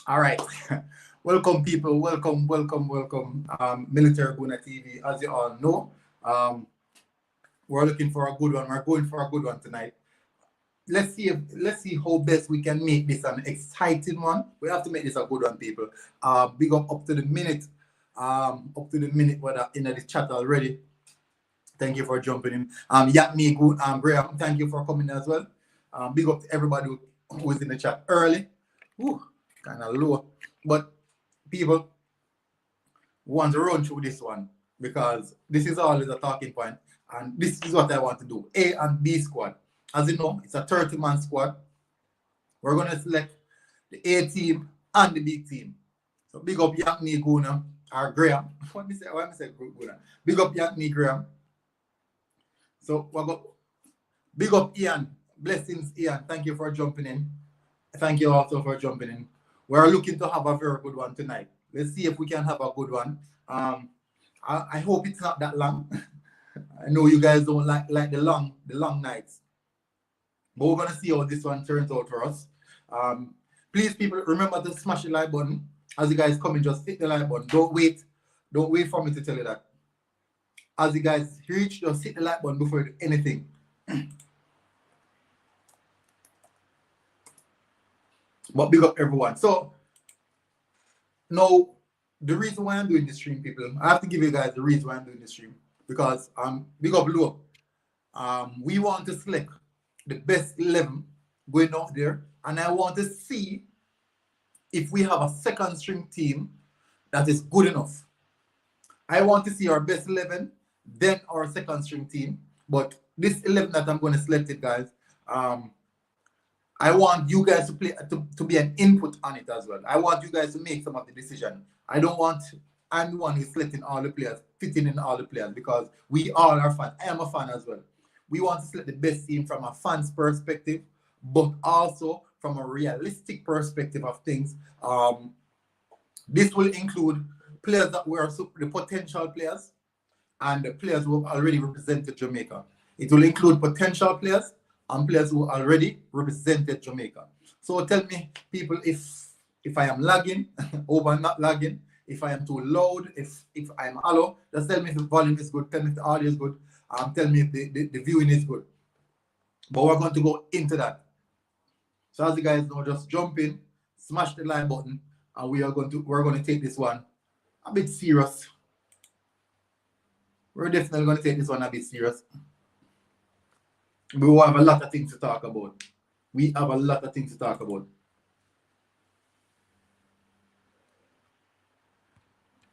All right. Welcome, people. Welcome. Military Guna TV. As you all know, we're looking for a good one. We're going for a good one tonight. Let's see how best we can make this an exciting one. We have to make this a good one, people. Big up to the minute. Whether in the chat already. Thank you for jumping in. Yakme, good. Graham, thank you for coming as well. Big up to everybody who is in the chat early. Kind of low, but people want to run through this one because this is always a talking point, and this is what I want to do. A and B squad. As you know, it's a 30-man squad. We're going to select the A team and the B team. So big up Yakme Guna or Graham. What me say Guna? Big up Yakme Graham. So we got big up Ian. Blessings, Ian. Thank you for jumping in. Thank you also for jumping in. We're looking to have a very good one tonight. Let's see if we can have a good one. I hope it's not that long. I know you guys don't like the long nights. But we're gonna see how this one turns out for us. Please, people, remember to smash the like button. As you guys come in, just hit the like button. Don't wait for me to tell you that. As you guys reach, just hit the like button before you do anything. But big up everyone. So now the reason why I'm doing this stream, people, I have to give you guys the reason why I'm doing this stream. Because big up Lowe. We want to select the best 11 going out there, and I want to see if we have a second string team that is good enough. I want to see our best 11, then our second string team. But this 11 that I'm going to select it, guys, I want you guys to play to be an input on it as well. I want you guys to make some of the decision. I'm the one who's selecting all the players, fitting in all the players, because we all are fans. I am a fan as well. We want to select the best team from a fan's perspective, but also from a realistic perspective of things. This will include players that were the potential players and the players who have already represented Jamaica. It will include potential players and players who already represented Jamaica. So tell me, people, if I am lagging, over not lagging, if I am too loud, if I'm hollow, just tell me if the volume is good, tell me if the audio is good, tell me if the viewing is good. But we're going to go into that. So as you guys know, just jump in, smash the like button, and we're going to take this one a bit serious. We're definitely going to take this one a bit serious. We will have a lot of things to talk about. We have a lot of things to talk about.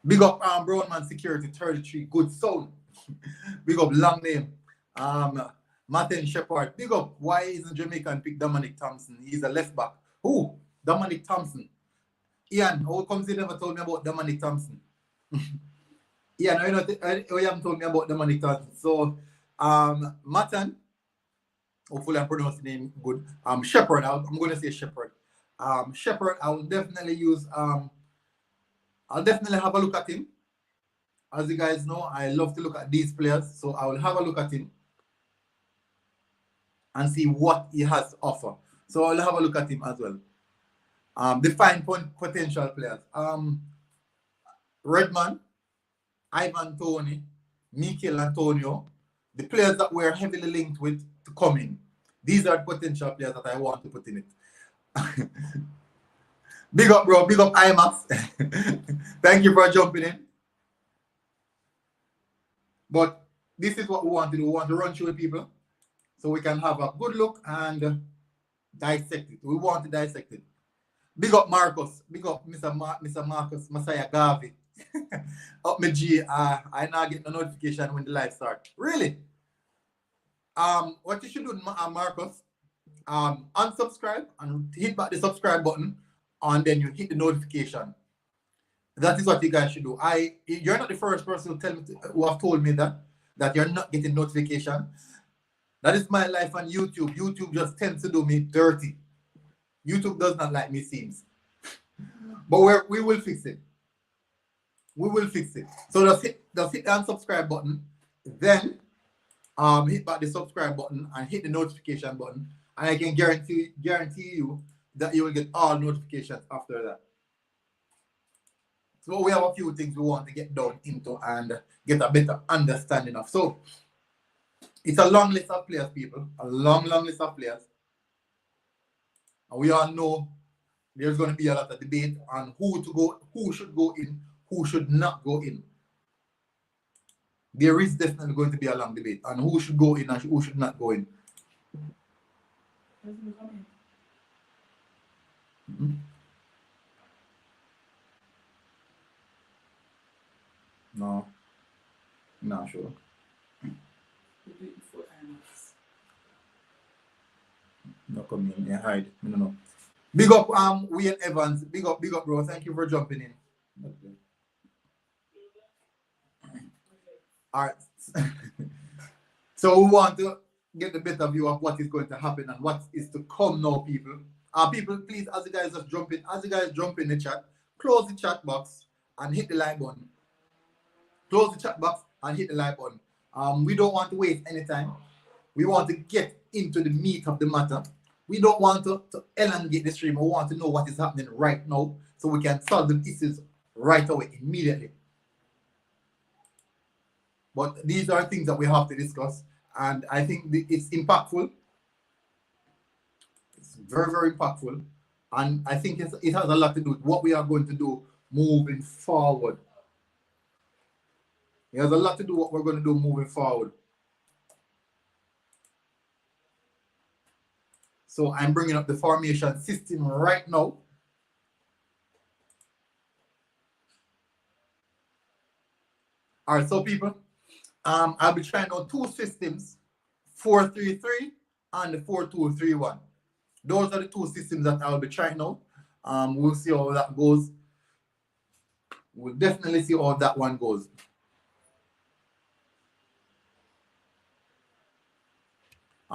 Big up Brownman Security 33, good sound. Big up long name. Martin Shepard. Big up. Why isn't Jamaican pick Dominic Thompson? He's a left back. Who? Dominic Thompson. Ian, how comes you never told me about Dominic Thompson? Ian, you haven't told me about Dominic Thompson. So Martin, hopefully I'm pronouncing the name good. Shepard, I'm going to say Shepard. Shepard, I will definitely use, I'll definitely have a look at him. As you guys know, I love to look at these players. So I will have a look at him and see what he has to offer. So I'll have a look at him as well. Define potential players. Redman, Ivan Tony, Mikel Antonio, the players that we're heavily linked with to come in. These are potential players that I want to put in it. Big up, bro. Big up, IMAX. Thank you for jumping in. But this is what we want to do. We want to run through the people so we can have a good look and dissect it. We want to dissect it. Big up Marcus. Big up Mr. Marcus Messiah Garvey. Up my G. I now get the notification when the live starts. Really? What you should do, Marcus, unsubscribe and hit back the subscribe button, and then you hit the notification. That is what you guys should do. You're not the first person who have told me that you're not getting notification. That is my life on YouTube. YouTube just tends to do me dirty. YouTube does not like me, seems. But we will fix it. We will fix it. So just hit the unsubscribe button, then hit back the subscribe button and hit the notification button, and I can guarantee you that you will get all notifications after that. So we have a few things we want to get down into and get a better understanding of. So it's a long list of players, people. A long list of players. And we all know there's going to be a lot of debate on who should go in, who should not go in. There is definitely going to be a long debate on who should go in and who should not go in. Mm-hmm. No. Not sure. No come in. Yeah, hide. No. Big up Wayne Evans. Big up bro. Thank you for jumping in. Okay. Alright. So we want to get the better view of what is going to happen and what is to come now, people. People, please, as you guys just jump in the chat, close the chat box and hit the like button. Close the chat box and hit the like button. We don't want to waste any time. We want to get into the meat of the matter. We don't want to elongate the stream. We want to know what is happening right now so we can solve the issues right away, immediately. But these are things that we have to discuss. And I think it's impactful. It's very, very impactful. And I think it has a lot to do with what we are going to do moving forward. It has a lot to do with what we're going to do moving forward. So I'm bringing up the formation system right now. All right, so people, I'll be trying out two systems, 4-3-3 and the 4-2-3-1. Those are the two systems that I'll be trying out. We'll see how that goes. We'll definitely see how that one goes.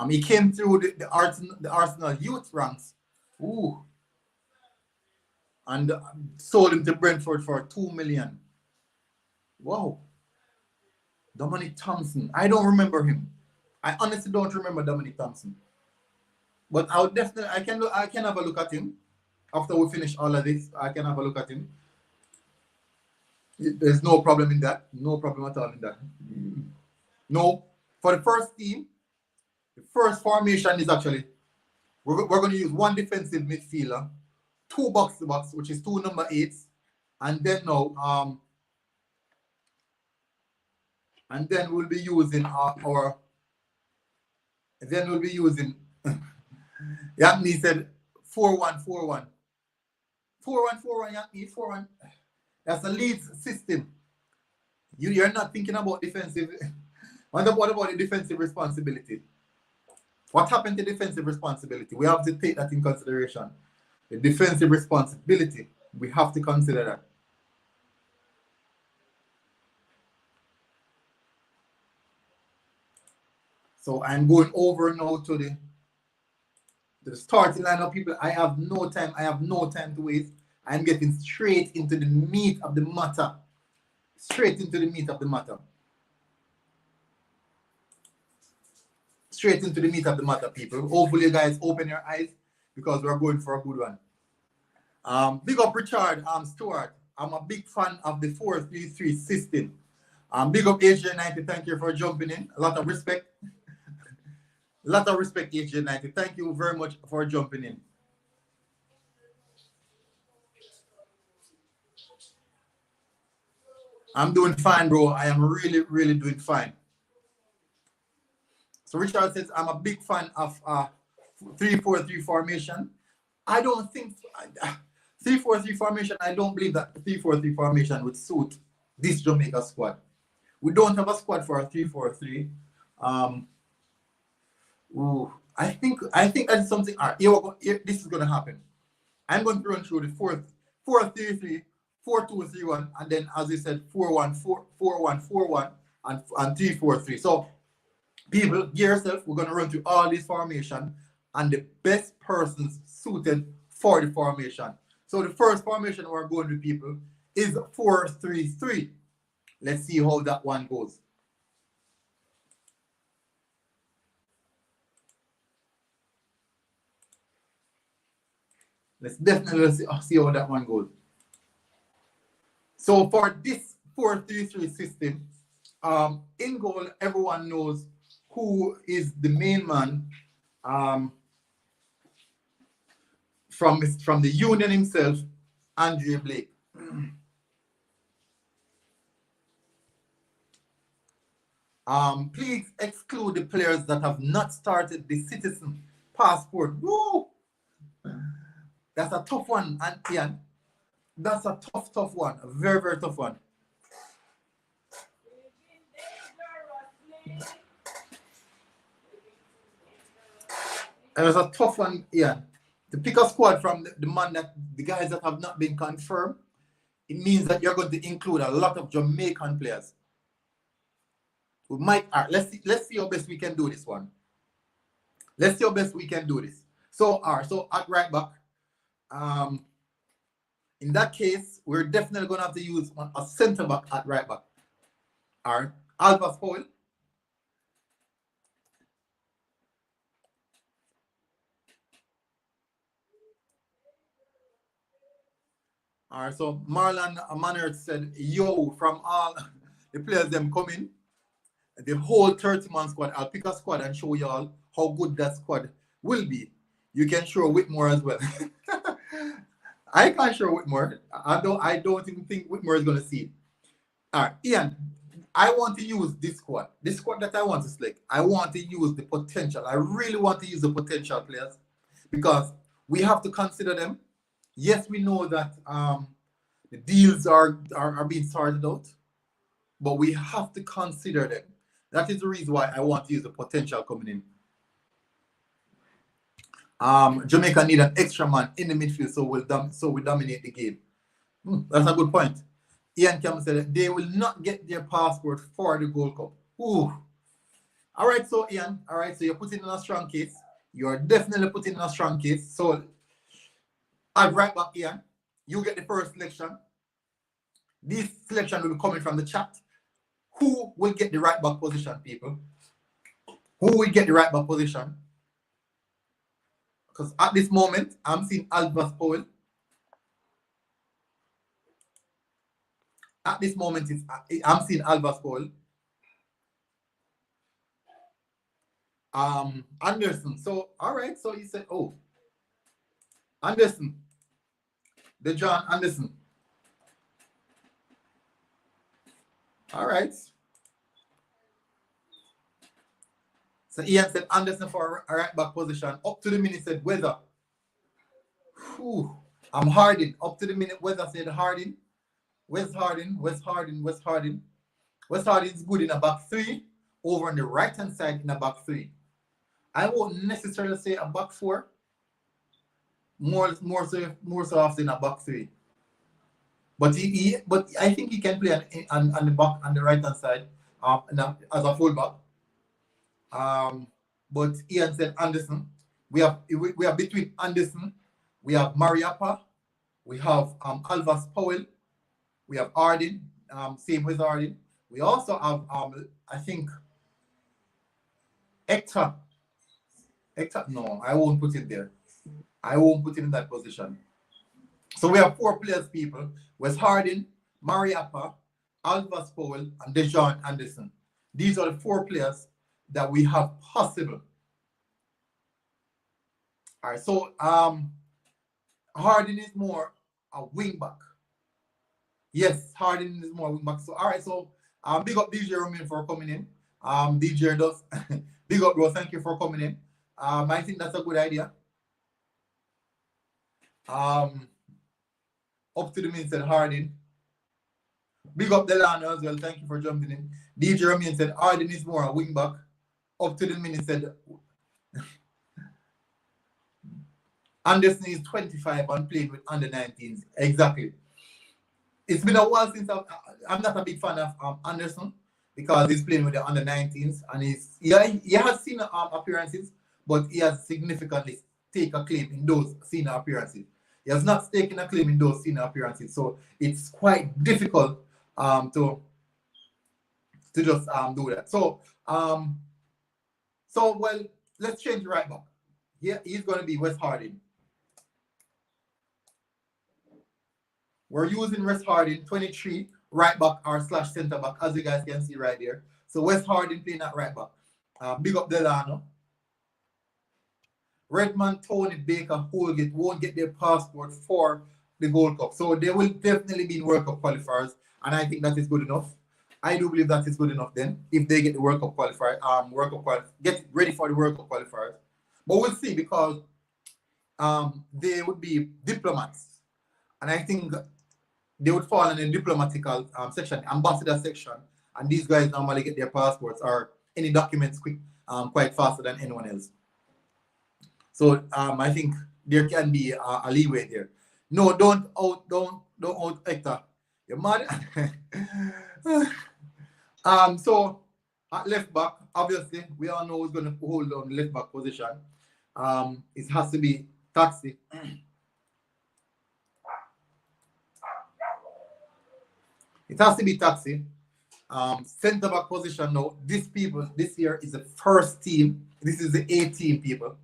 He came through the Arsenal youth ranks. Ooh. And sold him to Brentford for 2 million. Wow. Dominic Thompson. I don't remember him. I honestly don't remember Dominic Thompson. But I'll definitely I can have a look at him. After we finish all of this, I can have a look at him. There's no problem in that. No problem at all in that. No. For the first team, the first formation is actually we're going to use one defensive midfielder, 2 box-to-box, which is 2 number 8s, and then now and then we'll be using Yanni said 4-1-4-1. 4-1-4-1, Yanni, 4-1. That's a Leeds system. You're not thinking about defensive. What about the defensive responsibility? What happened to defensive responsibility? We have to take that in consideration. The defensive responsibility, we have to consider that. So I'm going over now to the starting lineup, people. I have no time. I have no time to waste. I'm getting straight into the meat of the matter. Straight into the meat of the matter. Straight into the meat of the matter, people. Hopefully you guys open your eyes because we're going for a good one. Big up Richard Stewart. I'm a big fan of the 4-3-3 system. Big up AJ90. Thank you for jumping in. A lot of respect. A lot of respect, AJ90. Thank you very much for jumping in. I'm doing fine, bro. I am really, really doing fine. So Richard says, I'm a big fan of 3-4-3 formation. I don't think 3-4-3 formation, I don't believe that 3-4-3 formation would suit this Jamaica squad. We don't have a squad for a 3-4-3. I think that's something. Here, this is going to happen. I'm going to run through the 4-3-3, 4-2-3-1, and then, as you said, 4-1-4-1, and 3-4-3. So, people, gear yourself. We're going to run through all these formations and the best persons suited for the formation. So, the first formation we're going to, people, is 4-3-3. Let's see how that one goes. Let's definitely see how that one goes. So for this 4-3-3 system, in goal, everyone knows who is the main man from the Union himself, Andre Blake. Please exclude the players that have not started the citizen passport. Woo! That's a tough one, and Ian. That's a tough one. A very, very tough one. And it's a tough one, Ian. To pick a squad from the guys that have not been confirmed, it means that you're going to include a lot of Jamaican players. We might. Let's see how best we can do this one. Let's see how best we can do this. So at right back, in that case, we're definitely going to have to use a centre back at right back. All right, Alpha Fowl. All right, so Marlon Mannert said, yo, from all the players them coming, the whole 30-man squad, I'll pick a squad and show y'all how good that squad will be. You can show Whitmore as well. I can't show Whitmore. I don't even think Whitmore is going to see it. All right, Ian, I want to use this squad. This squad that I want to select, I want to use the potential. I really want to use the potential players because we have to consider them. Yes, we know that the deals are being sorted out, but we have to consider them. That is the reason why I want to use the potential coming in. Jamaica need an extra man in the midfield, so we dominate the game. That's a good point. Ian Campbell said they will not get their passport for the Gold Cup. Ooh. All right, so Ian. All right, so you're putting in a strong case. You're definitely putting in a strong case. So I'll right back, Ian. You get the first selection. This selection will be coming from the chat. Who will get the right back position, people? Who will get the right back position? Because at this moment, I'm seeing Alvas Powell. At this moment, I'm seeing Alvas Powell. Anderson. So, all right. So he said, oh, Anderson. The John Anderson. All right. So Ian said Anderson for a right back position. Up to the minute said Weather. Whew. I'm Harding. Up to the minute Weather said Harding. West Harding is good in a back three. Over on the right hand side in a back three. I won't necessarily say a back four. More so often a back three. But but I think he can play on the back on the right hand side as a fullback. But Ian said Anderson. We have between Anderson, we have Mariappa, we have Alvas Powell, we have Harding, same with Harding. We also have I think Hector. No, I won't put it there. I won't put it in that position. So we have 4 players, people. Wes Harding, Mariappa, Alvas Powell, and Dejon Anderson. These are the 4 players that we have possible. All right, so Harding is more a wing back. Yes, Harding is more a wing back. So all right, so big up DJ Roman for coming in. DJ does big up, bro. Thank you for coming in. I think that's a good idea. Up to the minute said Harding. Big up Delano as well. Thank you for jumping in. DJ Roman said Harding is more a wing back. Up to the minute said Anderson is 25 and playing with under 19s. Exactly. It's been a while since I'm not a big fan of Anderson because he's playing with the under 19s and he has seen appearances, but he has significantly taken a claim in those senior appearances. He has not taken a claim in those senior appearances, so it's quite difficult to just do that. So well, let's change right back. Yeah, he's going to be Wes Harding. We're using West Harding 23 right back or slash centre back, as you guys can see right there. So West Harding playing at right back. Big up Delano. Redmond, Tony, Baker, Holgate won't get their passport for the Gold Cup. So they will definitely be in World Cup qualifiers, and I think that is good enough. I do believe that is good enough then, if they get the World Cup qualifier, get ready for the World Cup qualifiers. But we'll see, because they would be diplomats, and I think they would fall in the diplomatical section, ambassador section, and these guys normally get their passports or any documents quite faster than anyone else. So I think there can be a leeway there. No, don't out Hector. You're mad. So at left back, obviously we all know who's going to hold on the left back position. It has to be Taxi. It has to be Taxi. Centre back position now. This year is the first team. This is the A team, people.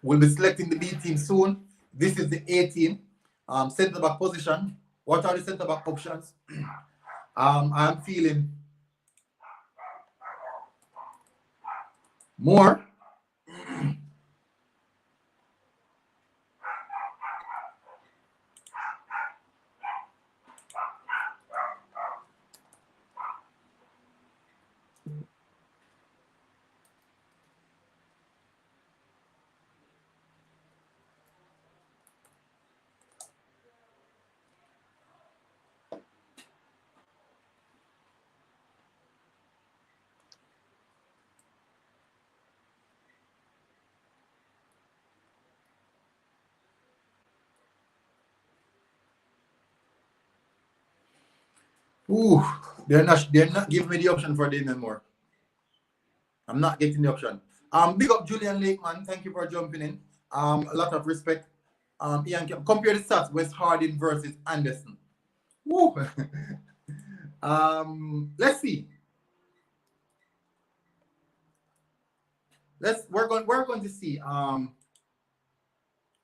We'll be selecting the B team soon. This is the A team. Centre back position. What are the centre back options? I'm feeling more. Ooh, they're not giving me the option for them anymore. I'm not getting the option. Big up Julian Lakeman. Thank you for jumping in. A lot of respect. Ian, compare the stats: West Harding versus Anderson. Woo. Let's see. We're going to see. I'm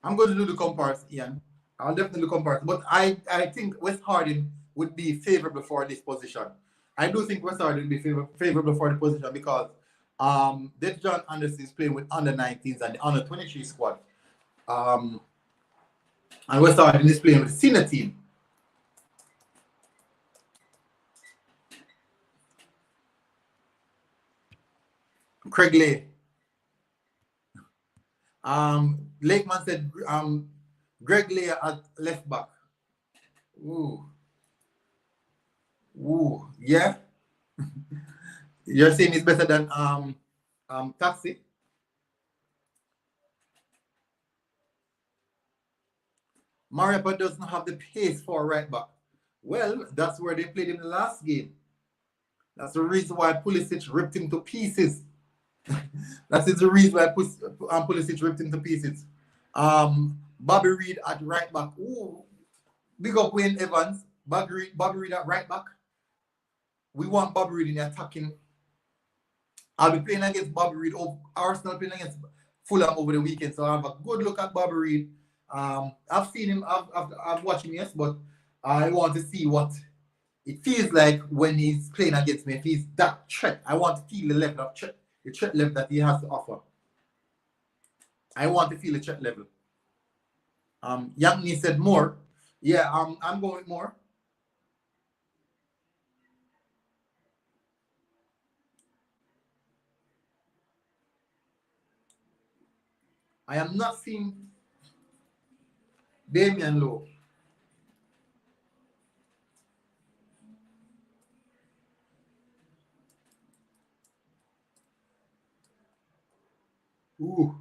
going to do the comparison, Ian. I'll definitely do comparison. But I think West Harding would be favorable for this position. I do think West Harding would be favorable for the position, because John Anderson is playing with under-19s and the under-23 squad. And West Harding is playing with the senior team. Craig Lay. Lakeman said Greg Lay at left back. Ooh, yeah. You're saying it's better than Taxi? Mariapa doesn't have the pace for right back. Well, that's where they played him the last game. That's the reason why Pulisic ripped him to pieces. That is the reason why Pulisic ripped him to pieces. Bobby Reid at right back. Ooh, big up Wayne Evans. Bobby Reid at right back. We want Bobby Reid in the attacking. I'll be playing against Bobby Reid. Arsenal playing against Fulham over the weekend, so I have a good look at Bobby Reid. I've seen him. I've watched him, yes, but I want to see what it feels like when he's playing against me. If he's that threat, I want to feel the level of threat, the threat level that he has to offer. I want to feel the threat level. Yangni said more. Yeah, I'm going with more. I am not seeing Damian Lowe. Ooh.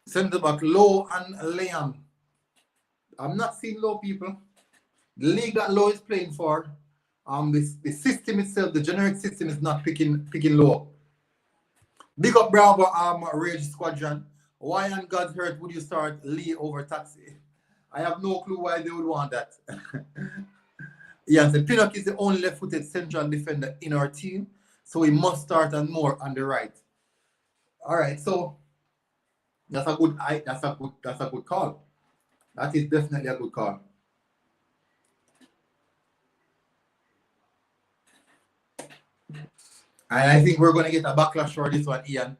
Centre back Lowe and Liam. I'm not seeing Lowe, people. The league that Lowe is playing for, the system itself, the generic system is not picking Lowe. Big up Bravo Rage Squadron. Why on God's earth would you start Lee over Taxi? I have no clue why they would want that. Ian said, Pinnock is the only left-footed central defender in our team, so we must start and more on the right. All right, so that's a good call. That is definitely a good call. And I think we're going to get a backlash for this one, Ian.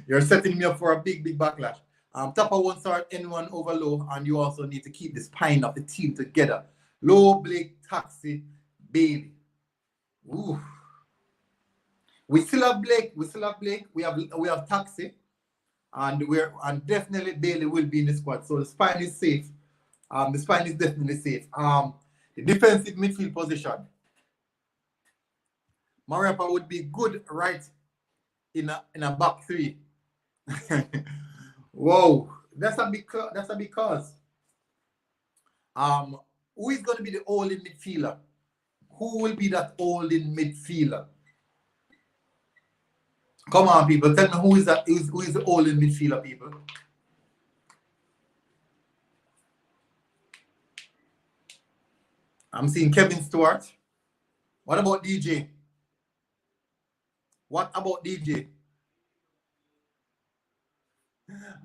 You're setting me up for a big backlash. Tapa won't start anyone over Lowe, and you also need to keep the spine of the team together. Lowe, Blake, Taxi, Bailey. Ooh. We still have Blake. We have Taxi, and definitely Bailey will be in the squad. So the spine is safe. The spine is definitely safe. The defensive midfield position. Mariapa would be good right in a back three. Whoa, that's a big cause. Who is going to be the holding midfielder? Who will be that holding midfielder? Come on, people. Tell me who is that? Who is the holding midfielder, people? I'm seeing Kevin Stewart. What about DJ? What about DJ?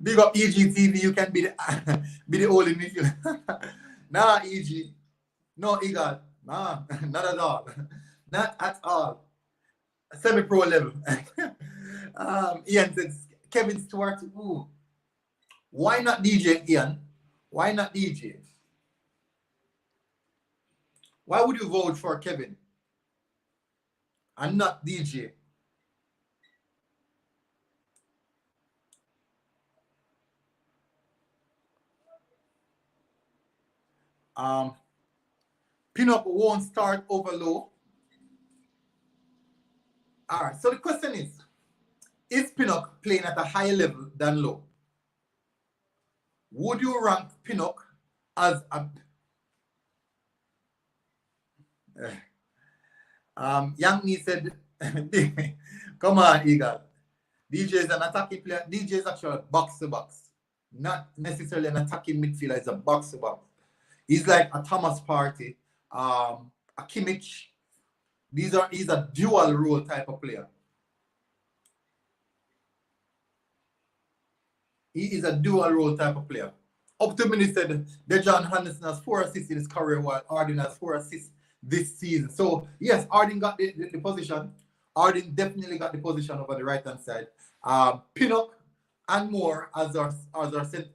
Big up EGTV. You can be the holding midfielder. Nah, EG. No, Eagle. Nah, not at all. Not at all. Semi-pro level. Ian says Kevin Stewart. Ooh. Why not DJ, Ian? Why not DJ? Why would you vote for Kevin and not DJ? Pinnock won't start over Lowe. All right, so the question is Pinnock playing at a higher level than Lowe? Would you rank Pinnock as a... Young Me said, come on, Eagle. DJ is an attacking player. DJ is actually box-to-box. Not necessarily an attacking midfielder. It's a box-to-box. He's like a Thomas Partey, a Kimmich. He's a dual role type of player. He is a dual role type of player. Up to minutes said Dejan Henderson has 4 assists in his career, while Arden has 4 assists this season. So yes, Arden got the position. Arden definitely got the position over the right hand side. Pinnock and Moore as our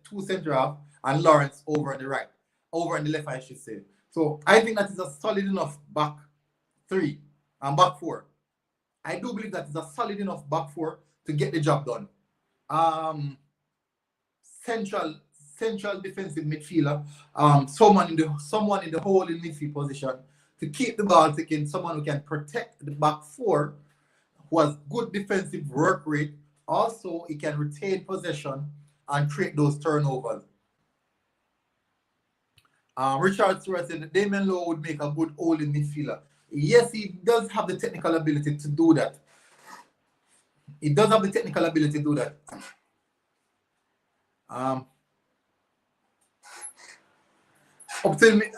two centre half, and Lawrence over on the right, over on the left, I should say. So I think that is a solid enough back three and back four. I do believe that is a solid enough back four to get the job done. Central defensive midfielder, someone in the holding midfield position to keep the ball ticking, someone who can protect the back four, who has good defensive work rate. Also, he can retain possession and create those turnovers. Richard Stewart said that Damien Lowe would make a good holding midfielder. Yes, he does have the technical ability to do that. Up till me,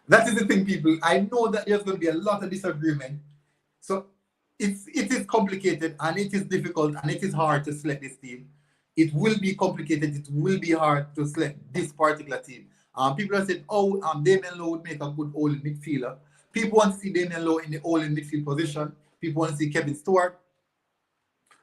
that is the thing, people. I know that there's going to be a lot of disagreement. So it is complicated and it is difficult and it is hard to select this team. It will be complicated. It will be hard to select this particular team. People have said, oh, Damien Lowe would make a good holding midfielder. People want to see Damien Lowe in the holding midfield position. People want to see Kevin Stewart.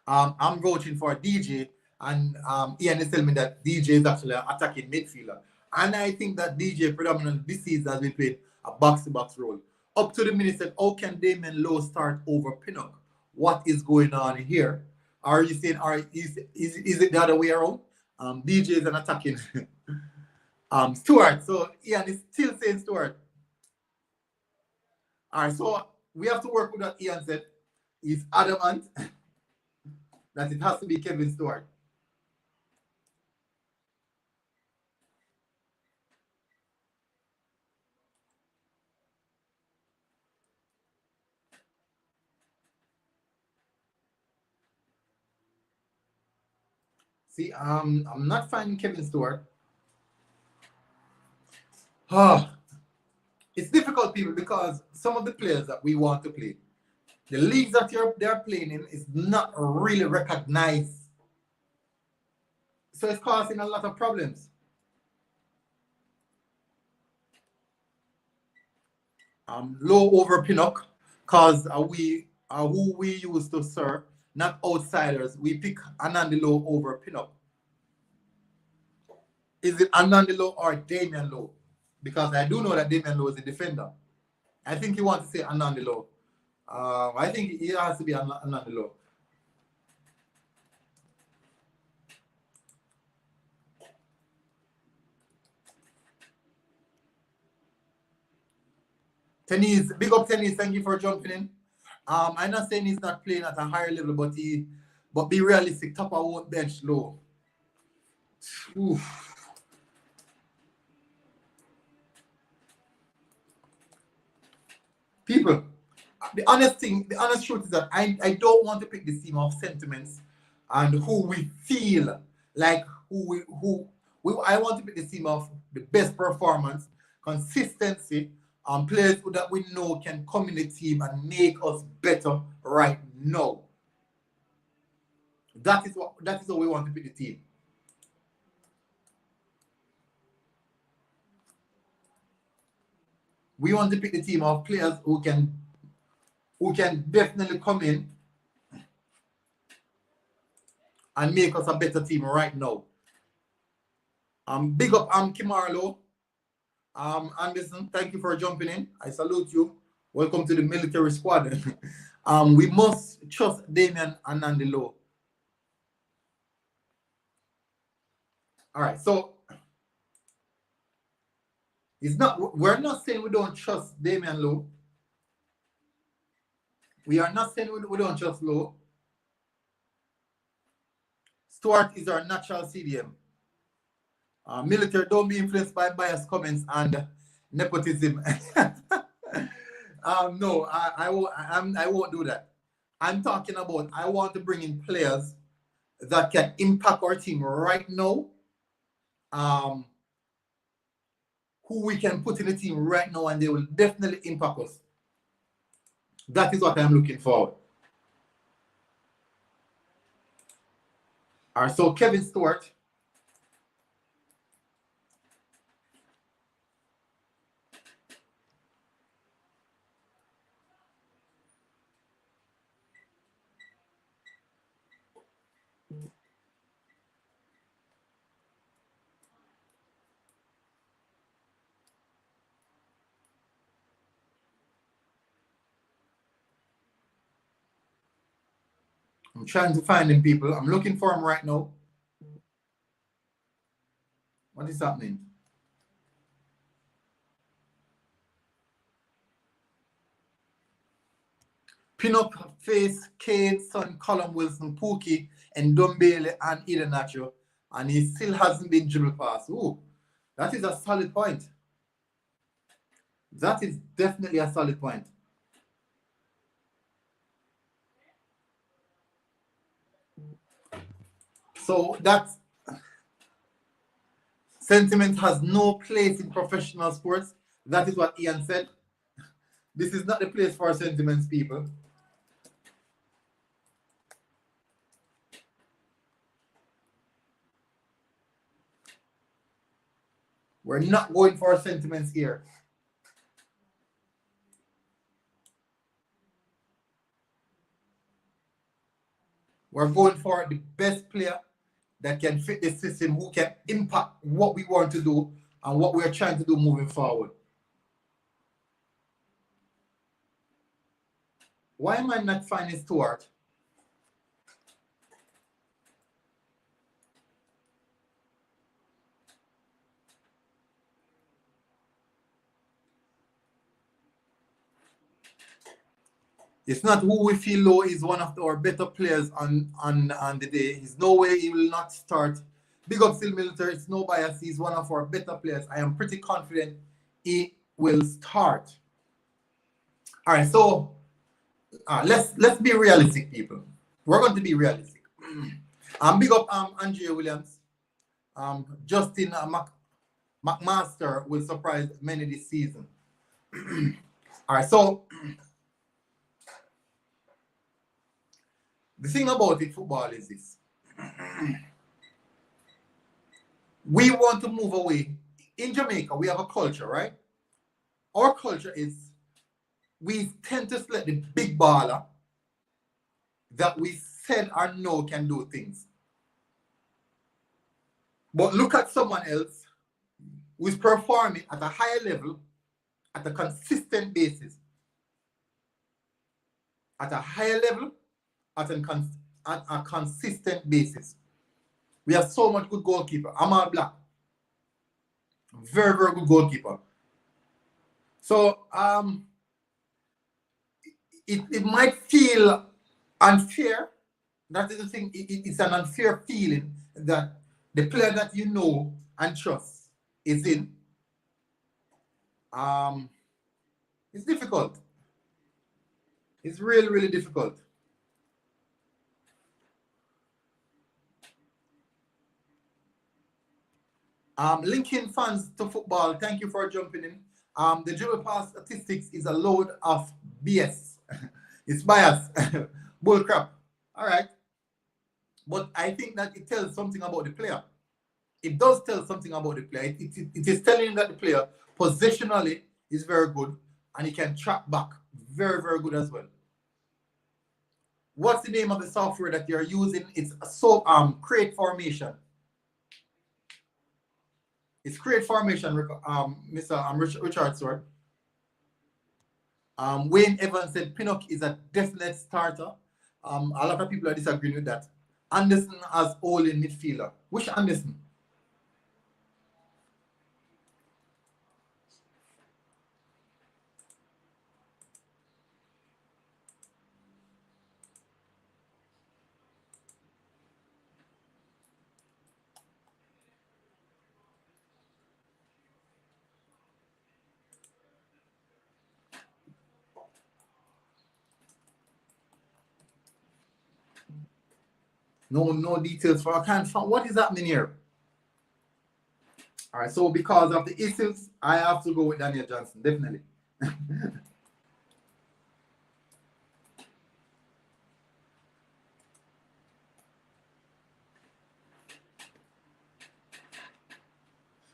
I'm voting for DJ, and Ian is telling me that DJ is actually an attacking midfielder. And I think that DJ predominantly this season has been playing a box-to-box role. Up to the minute said, how can Damien Lowe start over Pinnock? What is going on here? Are you saying, is it the other way around? DJ is an attacking Stewart. So Ian is still saying Stewart. All right, so we have to work with what Ian said. He's adamant that it has to be Kevin Stewart. See, I'm not finding Kevin Stewart. It's difficult, people, because some of the players that we want to play, the leagues that they're playing in is not really recognized. So it's causing a lot of problems. Low over Pinnock, because we who we used to serve, not outsiders. We pick Anandi Lowe over Pinnock. Is it Anandi Lowe or Damian Lowe? Because I do know that Damian Lowe is a defender. I think you want to say Anandi Lowe. I think it has to be Anandi Lowe. Tennis, big up Tennis, thank you for jumping in. I'm not saying he's not playing at a higher level, but be realistic, Tapa won't bench Low. Oof. People, the honest truth is that I don't want to pick this team of sentiments and who we feel like I want to pick this team of the best performance, consistency, and players that we know can come in the team and make us better right now. That is how we want to pick the team. We want to pick the team of players who can definitely come in and make us a better team right now. Big up Kimarlo. Anderson, thank you for jumping in. I salute you. Welcome to the military squad. We must trust Damian and Andy Lowe. All right, so we're not saying we don't trust Damian Lowe. We are not saying we don't trust Lowe. Stuart is our natural CDM. Military, don't be influenced by biased comments and nepotism. No, I won't do that. I'm talking about I want to bring in players that can impact our team right now. Who we can put in the team right now and they will definitely impact us. That is what I'm looking for. All right, so Kevin Stewart. I'm trying to find him, people. I'm looking for him right now. What is happening? Pinnock, Face, Cade, Son, Colum Wilson, Pookie, and Dombele and Eden Nacho. And he still hasn't been dribble past. Ooh, that is a solid point. That is definitely a solid point. So that sentiment has no place in professional sports. That is what Ian said. This is not the place for sentiments, people. We're not going for sentiments here. We're going for the best player that can fit the system, who can impact what we want to do and what we're trying to do moving forward. Why am I not finding Stuart? It's not who we feel Lowe is one of our better players on the day. There's no way he will not start. Big up still military. It's no bias. He's one of our better players. I am pretty confident he will start. All right, so let's be realistic, people. We're going to be realistic. Big up Andrea Williams, Justin McMaster will surprise many this season. All right, so the thing about it, football is this. We want to move away. In Jamaica, we have a culture, right? Our culture is we tend to select the big baller that we said or know can do things. But look at someone else who is performing at a higher level at a consistent basis. At a higher level, at a consistent basis. We have so much good goalkeeper. Jamal Black. Very, very good goalkeeper. So it might feel unfair. That is the thing. It's an unfair feeling that the player that you know and trust is in. It's difficult. It's really, really difficult. Linking fans to football, thank you for jumping in. The dribble pass statistics is a load of BS. It's bias. Bull crap. All right. But I think that it tells something about the player. It does tell something about the player. It is telling that the player positionally is very good and he can track back. Very, very good as well. What's the name of the software that you're using? It's Create Formation. It's Create Formation, Mr. Richard Sword. Wayne Evans said Pinnock is a definite starter. A lot of people are disagreeing with that. Anderson as all in midfielder. Which Anderson? No details for I can't find what is happening here. All right, so because of the issues, I have to go with Daniel Johnson, definitely.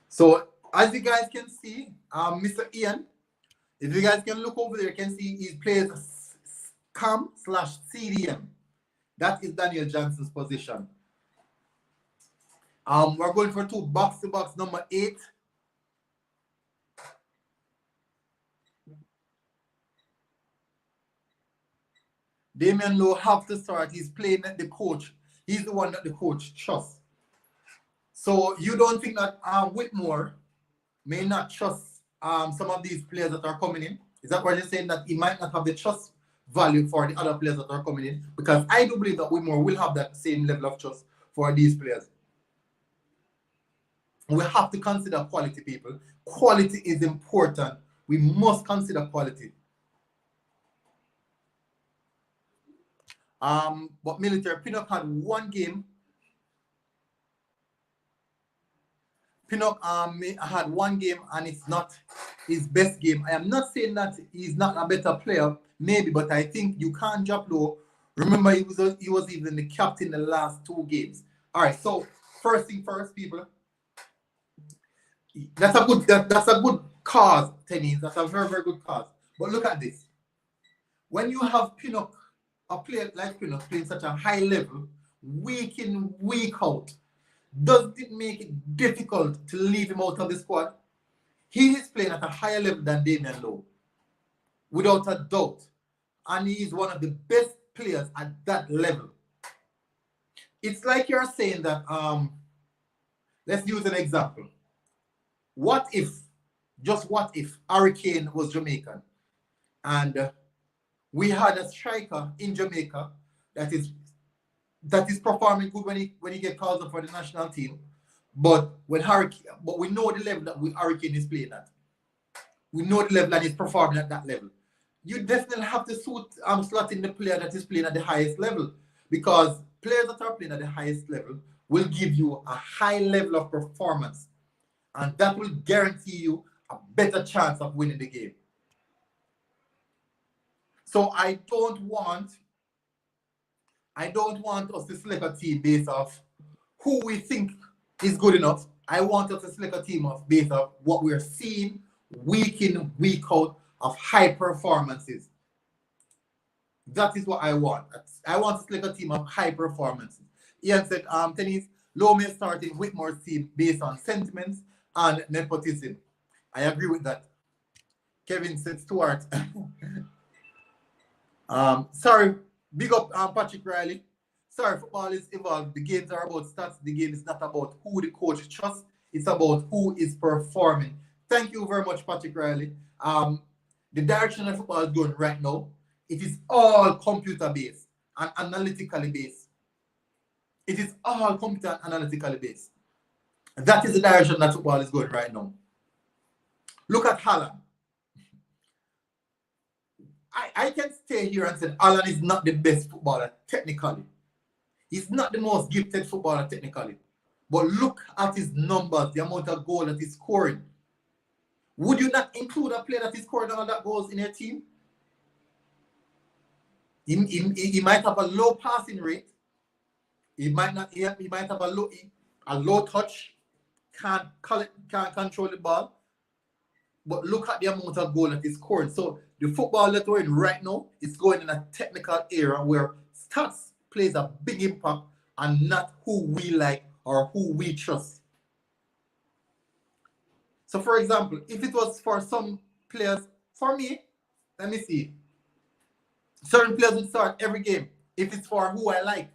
So as you guys can see, Mr. Ian, if you guys can look over there, you can see he plays CAM/CDM. That is Daniel Johnson's position. We're going for 2 box-to-box number 8. Damian Lowe have to start. He's playing at the coach. He's the one that the coach trusts. So you don't think that Whitmore may not trust some of these players that are coming in? Is that what you're saying, that he might not have the trust value for the other players that are coming in? Because I do believe that Whitmore will have that same level of trust for these players. We have to consider quality, people. Quality is important. We must consider quality. But military, Pinnock had 1 game. Pinnock had 1 game and it's not his best game. I am not saying that he's not a better player, maybe, but I think you can't drop Low. Remember, he was even the captain the last 2 games. All right, so first thing first, people. That's a good cause, Tennies. That's a very, very good cause. But look at this. When you have Pinnock, a player like Pinnock playing such a high level, week in, week out, does it make it difficult to leave him out of the squad? He is playing at a higher level than Damian Lowe, without a doubt. And he is one of the best players at that level. It's like you're saying that, let's use an example. What if, just what if, Hurricane was Jamaican and we had a striker in Jamaica that is performing good when he gets called up for the national team, but we know the level that Hurricane is playing at. We know the level that he's performing at that level. You definitely have to slot in the player that is playing at the highest level, because players that are playing at the highest level will give you a high level of performance. And that will guarantee you a better chance of winning the game. So I don't want us to select a team based off who we think is good enough. I want us to select a team based off what we're seeing week in, week out of high performances. That is what I want. I want to select a team of high performances. Ian said, Tennis, Lowe may start in Whitmore's team based on sentiments and nepotism. I agree with that. Kevin said Stuart. Sorry, big up Patrick Riley. Sorry, football is evolved. The games are about stats. The game is not about who the coach trusts. It's about who is performing. Thank you very much, Patrick Riley. The direction of football is going right now, it is all computer-based and analytically based. It is all computer and analytically based. That is the direction that football is going right now. Look at Haaland. I can stay here and say Haaland is not the best footballer technically. He's not the most gifted footballer technically. But look at his numbers, the amount of goals that he's scoring. Would you not include a player that is scoring all that goals in your team? He might have a low passing rate. He might have a low touch, can't control the ball. But look at the amount of goal that he's scoring. So the football that we're in right now is going in a technical era where stats plays a big impact and not who we like or who we trust. So for example, if it was for some players, for me, let me see. Certain players would start every game if it's for who I like.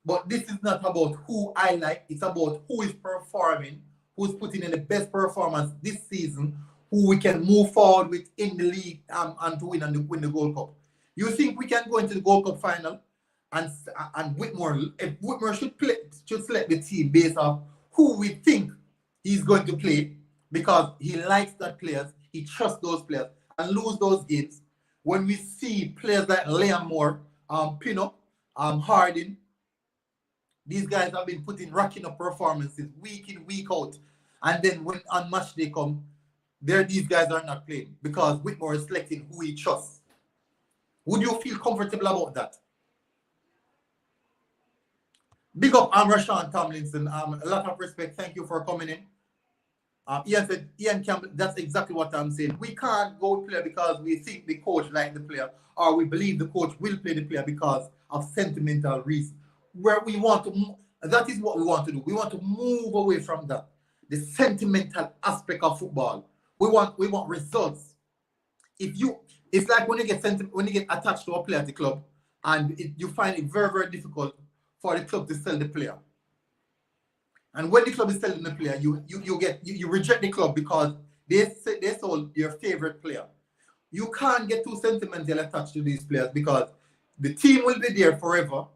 But this is not about who I like. It's about who is performing, who's putting in the best performance this season, who we can move forward with in the league and to win the Gold Cup. You think we can go into the Gold Cup final and Whitmore should select the team based on who we think he's going to play because he likes that players, he trusts those players and lose those games. When we see players like Liam Moore, Pinnock, Harding, these guys have been racking up performances week in, week out. And then when on match day come, these guys are not playing because Whitmore is selecting who he trusts. Would you feel comfortable about that? Big up Rashawn Tomlinson. A lot of respect. Thank you for coming in. Ian said, Ian Campbell, that's exactly what I'm saying. We can't go play because we think the coach likes the player or we believe the coach will play the player because of sentimental reasons. Where we want to, that is what we want to do. We want to move away from that. The sentimental aspect of football. We want results. It's like when you get attached to a player at the club and you find it very, very difficult for the club to sell the player. And when the club is selling the player, you reject the club because they sold your favorite player. You can't get too sentimental attached to these players because the team will be there forever.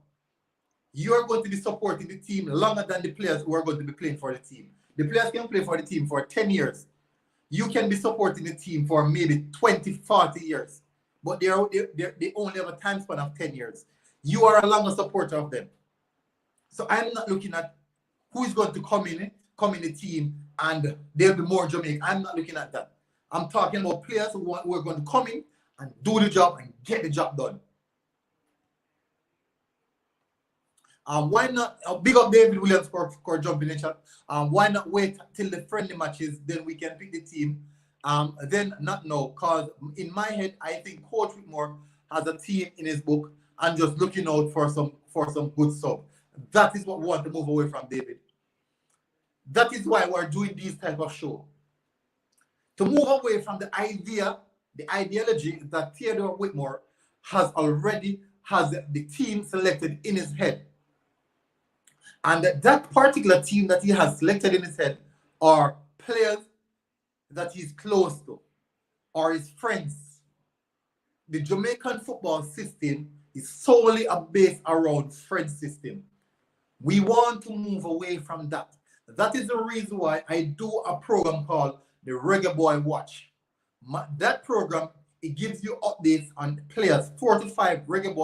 You are going to be supporting the team longer than the players who are going to be playing for the team. The players can play for the team for 10 years. You can be supporting the team for maybe 20, 40 years. But they only have a time span of 10 years. You are a longer supporter of them. So I'm not looking at who is going to come in the team and they'll be more Jamaican. I'm not looking at that. I'm talking about players who are going to come in and do the job and get the job done. Why not big up David Williams for jumping in chat? Why not wait till the friendly matches, then we can pick the team? Then not know, because in my head, I think Coach Whitmore has a team in his book and just looking out for some good stuff. That is what we want to move away from, David. That is why we're doing these type of show. To move away from the ideology that Theodore Whitmore has the team selected in his head. And that particular team that he has selected in his head are players that he's close to or his friends. The Jamaican football system is solely based around friend system. We want to move away from that. That is the reason why I do a program called the Reggae Boy Watch. That program, it gives you updates on players, 4 to 5 Reggae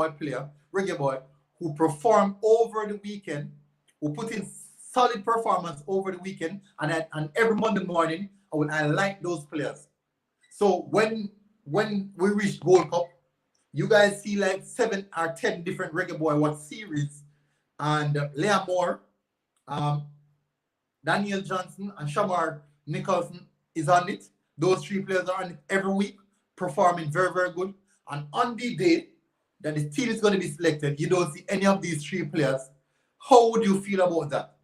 Boy who perform over the weekend, who put in solid performance over the weekend, and every Monday morning I will highlight those players. So when we reach Gold Cup, you guys see like 7 or 10 different Reggae Boy What series, and Leah Moore, Daniel Johnson, and Shamar Nicholson is on it. Those 3 players are on it every week, performing very, very good. And on the day that the team is going to be selected, you don't see any of these 3 players. How would you feel about that?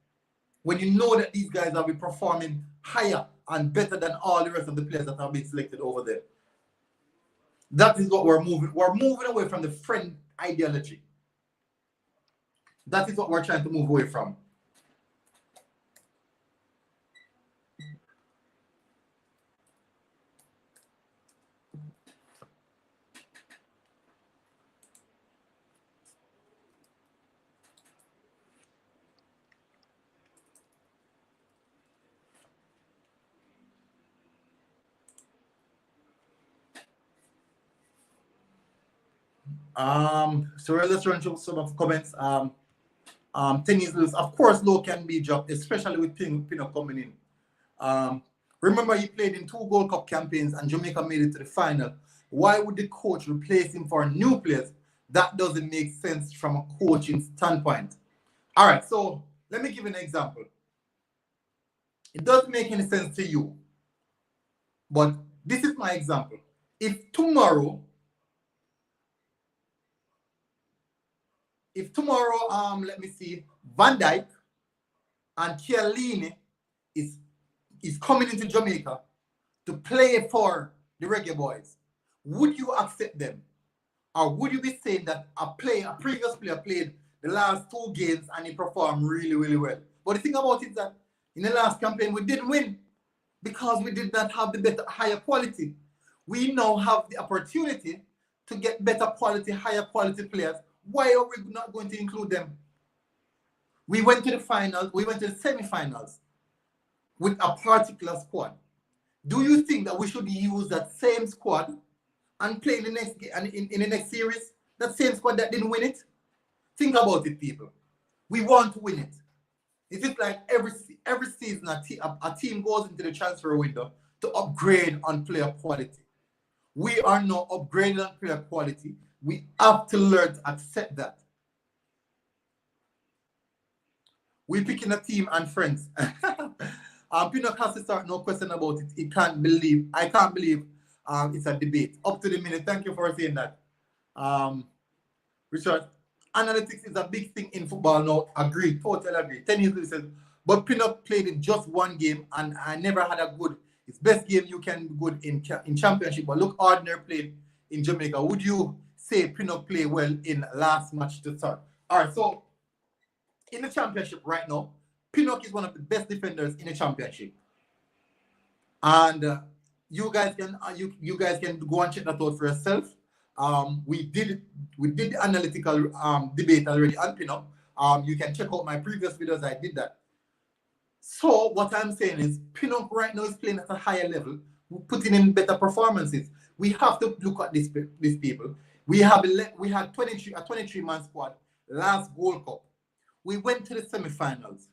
When you know that these guys will be performing higher and better than all the rest of the players that have been selected over there. That is what we're moving. We're moving away from the friend ideology. That is what we're trying to move away from. So let's run through some of comments. Thing is, of course, Lowe can be dropped, especially with Pinnock coming in. Remember, he played in 2 Gold Cup campaigns and Jamaica made it to the final. Why would the coach replace him for new players? That doesn't make sense from a coaching standpoint. All right, so let me give you an example. It doesn't make any sense to you, but this is my example. If tomorrow, let me see, Van Dijk and Chiellini is coming into Jamaica to play for the Reggae Boyz, would you accept them? Or would you be saying that a previous player played the last 2 games and he performed really, really well? But the thing about it is that in the last campaign, we didn't win because we did not have the higher quality. We now have the opportunity to get better quality, higher quality players. Why are we not going to include them? We went to the finals, we went to the semi-finals with a particular squad. Do you think that we should use that same squad and play in the next in the next series? That same squad that didn't win it? Think about it, people. We want to win it. It is like every season a team goes into the transfer window to upgrade on player quality. We are not upgrading on player quality. We have to learn to accept that. We're picking a team and friends. Pinnock has to start, no question about it. I can't believe it's a debate. Up to the minute. Thank you for saying that. Richard, analytics is a big thing in football now. Agree, totally agree. 10 years says, but Pinnock played in just 1 game and I never had a good, it's best game you can be good in championship. But look, Ordinary played in Jamaica. Would you say Pinnock play well in last match to start? All right, so in the championship right now, Pinnock is one of the best defenders in the championship, and you guys can go and check that out for yourself. We did the analytical debate already on Pinnock. You can check out my previous videos. I did that. So what I'm saying is Pinnock right now is playing at a higher level, putting in better performances. We have to look at these people. We had a 23-man squad last World Cup. We went to the semi-finals.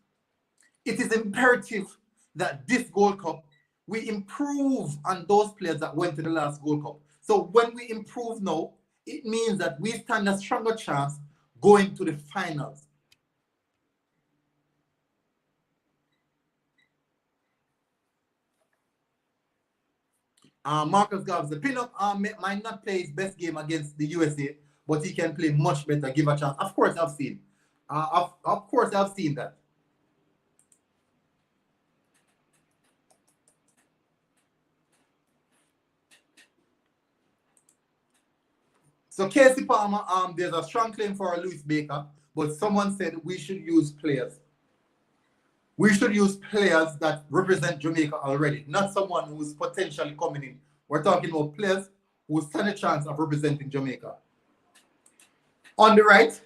It is imperative that this Gold Cup, we improve on those players that went to the last Gold Cup. So when we improve now, it means that we stand a stronger chance going to the finals. Marcus Gabs, the Pinnock might not play his best game against the USA, but he can play much better, give a chance. Of course, I've seen. Of course, I've seen that. So Casey Palmer, there's a strong claim for Louis Baker, but someone said we should use players. We should use players that represent Jamaica already, not someone who's potentially coming in. We're talking about players who stand a chance of representing Jamaica. On the right,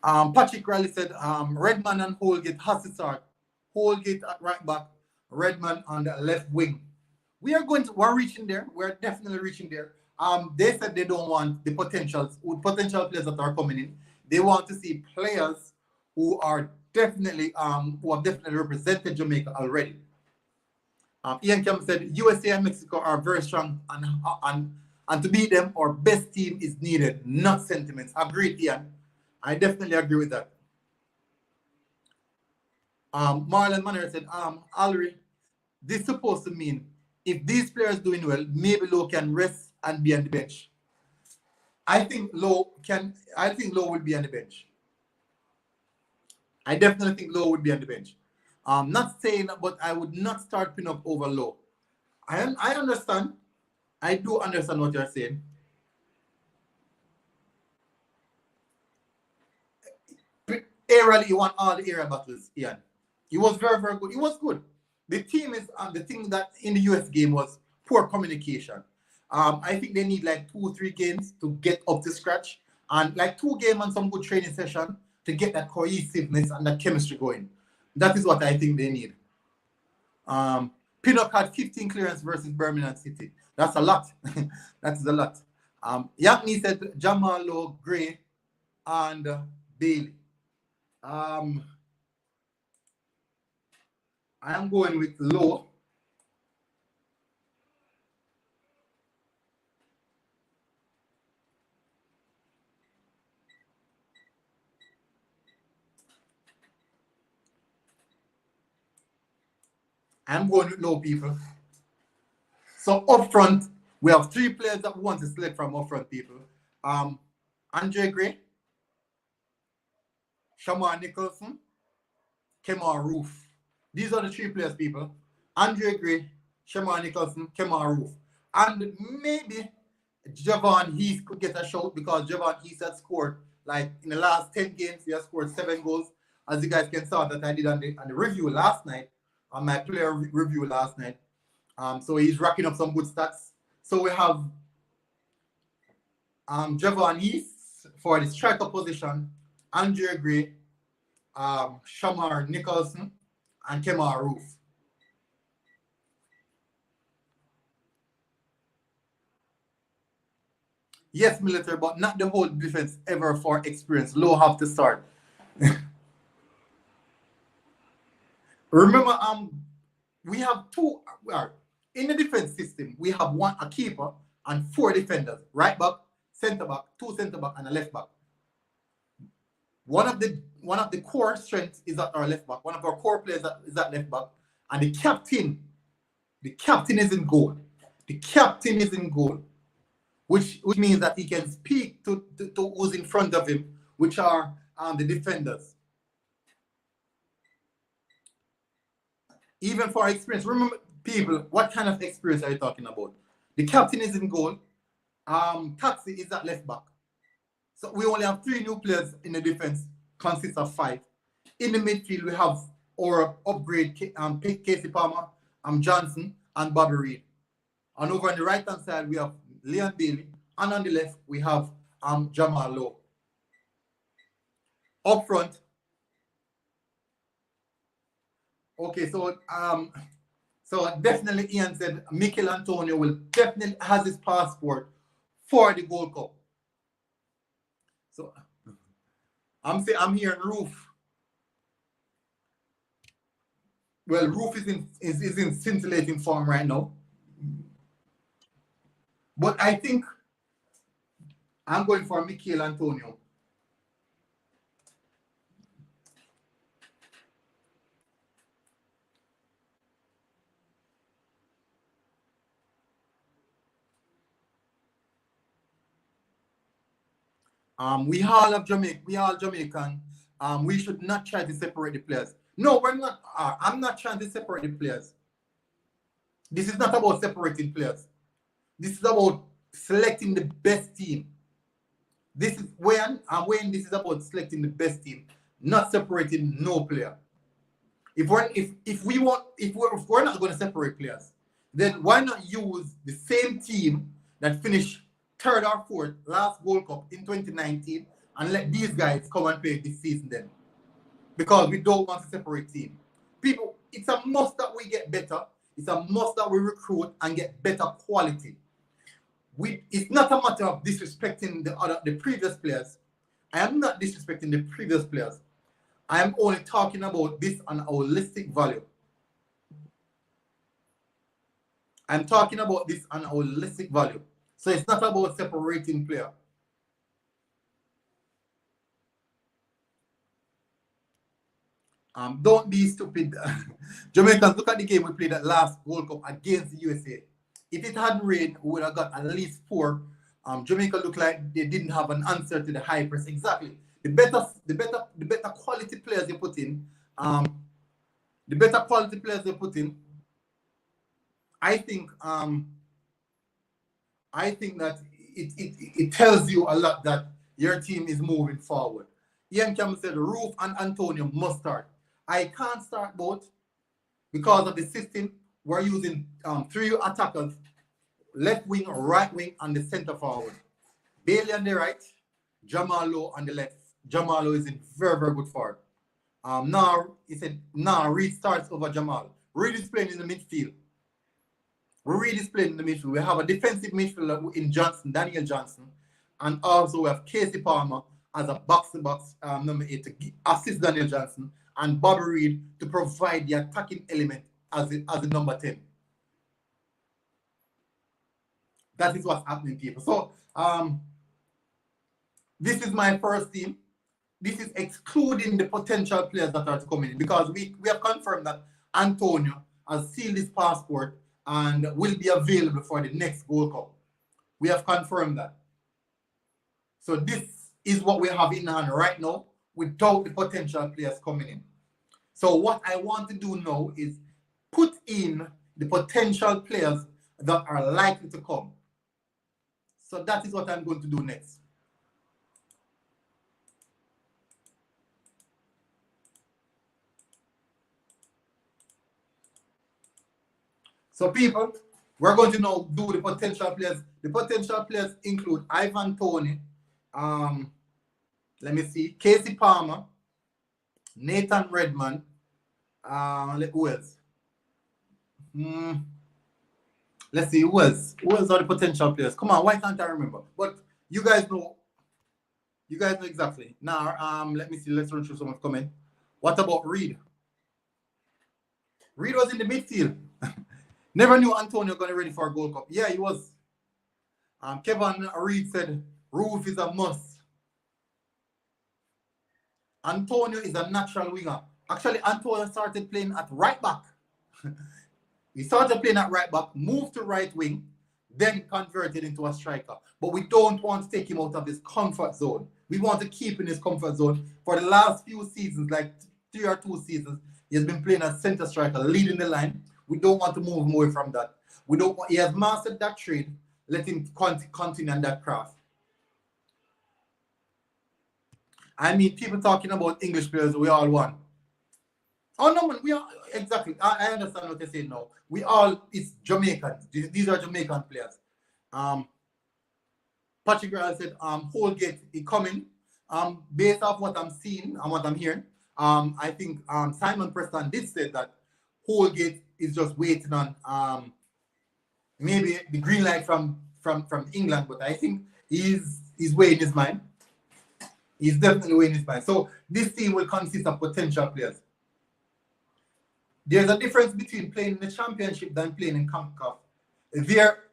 Patrick Riley said Redman and Holgate has to start. Holgate at right back, Redman on the left wing. we're reaching there. We're definitely reaching there. They said they don't want the potential players that are coming in. They want to see players who are definitely who have definitely represented Jamaica already. Ian Kemp said USA and Mexico are very strong, and to beat them, our best team is needed, not sentiments. Agreed, Ian. I definitely agree with that. Marlon Manor said, Alri, this is supposed to mean if these players doing well, maybe Lowe can rest and be on the bench. I think Lowe will be on the bench. I definitely think Lowe would be on the bench. Not saying, but I would not start Pinnock over Lowe. I understand. I do understand what you're saying. Aerially, you won all the area battles, Ian. He was very, very good. He was good. The team is the thing that in the US game was poor communication. I think they need like 2 or 3 games to get up to scratch, and like 2 games and some good training session to get that cohesiveness and that chemistry going. That is what I think they need. Pinnock had 15 clearance versus Birmingham City. That's a lot. That's a lot. Yakni said Jamal, Lowe, Gray, and Bailey. I am going with Lowe. I'm going with Lowe, people. So up front, we have 3 players that we want to select from up front, people. Andre Gray, Shamar Nicholson, Kemar Roof. These are the 3 players, people. Andre Gray, Shamar Nicholson, Kemar Roof. And maybe Javon Heath could get a shot because Javon Heath had scored, like in the last 10 games, he has scored 7 goals. As you guys can see that I did on the review last night, on my player review last night. So he's racking up some good stats. So we have Javon Heath for the striker position, Andre Gray, Shamar Nicholson, and Kemar Roof. Yes, military, but not the whole defense ever for experience. Lowe have to start. Remember, we have 2 in the defense system. We have a keeper and 4 defenders: right back, centre back, 2 centre back, and a left back. One of the core strengths is at our left back. One of our core players is at left back, and the captain is in goal. The captain is in goal, which means that he can speak to who's in front of him, which are the defenders. Even for experience, remember, people, what kind of experience are you talking about? The captain is in goal. Taxi is at left back. So we only have 3 new players in the defense, consists of 5. In the midfield, we have our upgrade Casey Palmer, Johnson, and Bobby Reed. And over on the right-hand side, we have Leon Bailey. And on the left, we have Jamal Lowe. Up front, okay, so definitely Ian said Mikel Antonio will definitely has his passport for the Gold Cup. So I'm hearing Roof. Well, Roof is in scintillating form right now. But I think I'm going for Mikel Antonio. We all have Jamaica. We all Jamaican. We should not try to separate the players. No, we're not. I'm not trying to separate the players. This is not about separating players. This is about selecting the best team. This is when this is about selecting the best team, not separating no player. If we're not going to separate players, then why not use the same team that finished 3rd or 4th last World Cup in 2019 and let these guys come and play this season then? Because we don't want to separate teams. People, it's a must that we get better. It's a must that we recruit and get better quality. It's not a matter of disrespecting the previous players. I am not disrespecting the previous players. I am only talking about this on a holistic value. I'm talking about this on a holistic value. So it's not about separating player. Don't be stupid. Jamaicans, look at the game we played at last World Cup against the USA. If it hadn't rained, we would have got at least 4. Jamaica looked like they didn't have an answer to the high press. Exactly. The better quality players they put in, I think that it tells you a lot that your team is moving forward. Ian Campbell said Roof and Antonio must start. I can't start both because of the system. We're using 3 attackers, left wing, right wing, and the center forward. Bailey on the right, Jamal Lowe on the left. Jamal Lowe is in very, very good forward. Now, he said, Reed starts over Jamal. Reed is playing in the midfield. Reed is playing in the midfield. We have a defensive midfielder in Johnson, Daniel Johnson, and also we have Casey Palmer as a box-to-box number 8 to assist Daniel Johnson, and Bobby Reed to provide the attacking element as a number 10. That is what's happening, people. So, this is my first team. This is excluding the potential players that are to come in, because we have confirmed that Antonio has sealed his passport and will be available for the next World Cup. We have confirmed that. So this is what we have in hand right now without the potential players coming in. So what I want to do now is put in the potential players that are likely to come. So that is what I'm going to do next. So people, we're going to now do the potential players. The potential players include Ivan Toney, let me see, Casey Palmer, Nathan Redmond, who else? Let's see, who else? Who else are the potential players? Come on, why can't I remember? But you guys know exactly. Now, let me see, let's run through some of the comments. What about Reed? Reed was in the midfield. Never knew Antonio got ready for a Gold Cup. Yeah, he was. Kevin Reed said, Roof is a must. Antonio is a natural winger. Actually, Antonio started playing at right back. He started playing at right back, moved to right wing, then converted into a striker. But we don't want to take him out of his comfort zone. We want to keep in his comfort zone. For the last few seasons, like 3 or 2 seasons, he has been playing as center striker, leading the line. We don't want to move him away from that. He has mastered that trade. Let him continue on that craft. I mean, people talking about English players, we all want. Oh, no, man, we are, exactly. I understand what you're saying now. It's Jamaicans. These are Jamaican players. Patrick Grant said, Holgate is coming. Based off what I'm seeing and what I'm hearing, I think Simon Preston did say that Holgate is just waiting on maybe the green light from England, but I think he's weighing his mind. He's definitely weighing his mind. So this team will consist of potential players. There's a difference between playing in the championship than playing in CONCACAF. There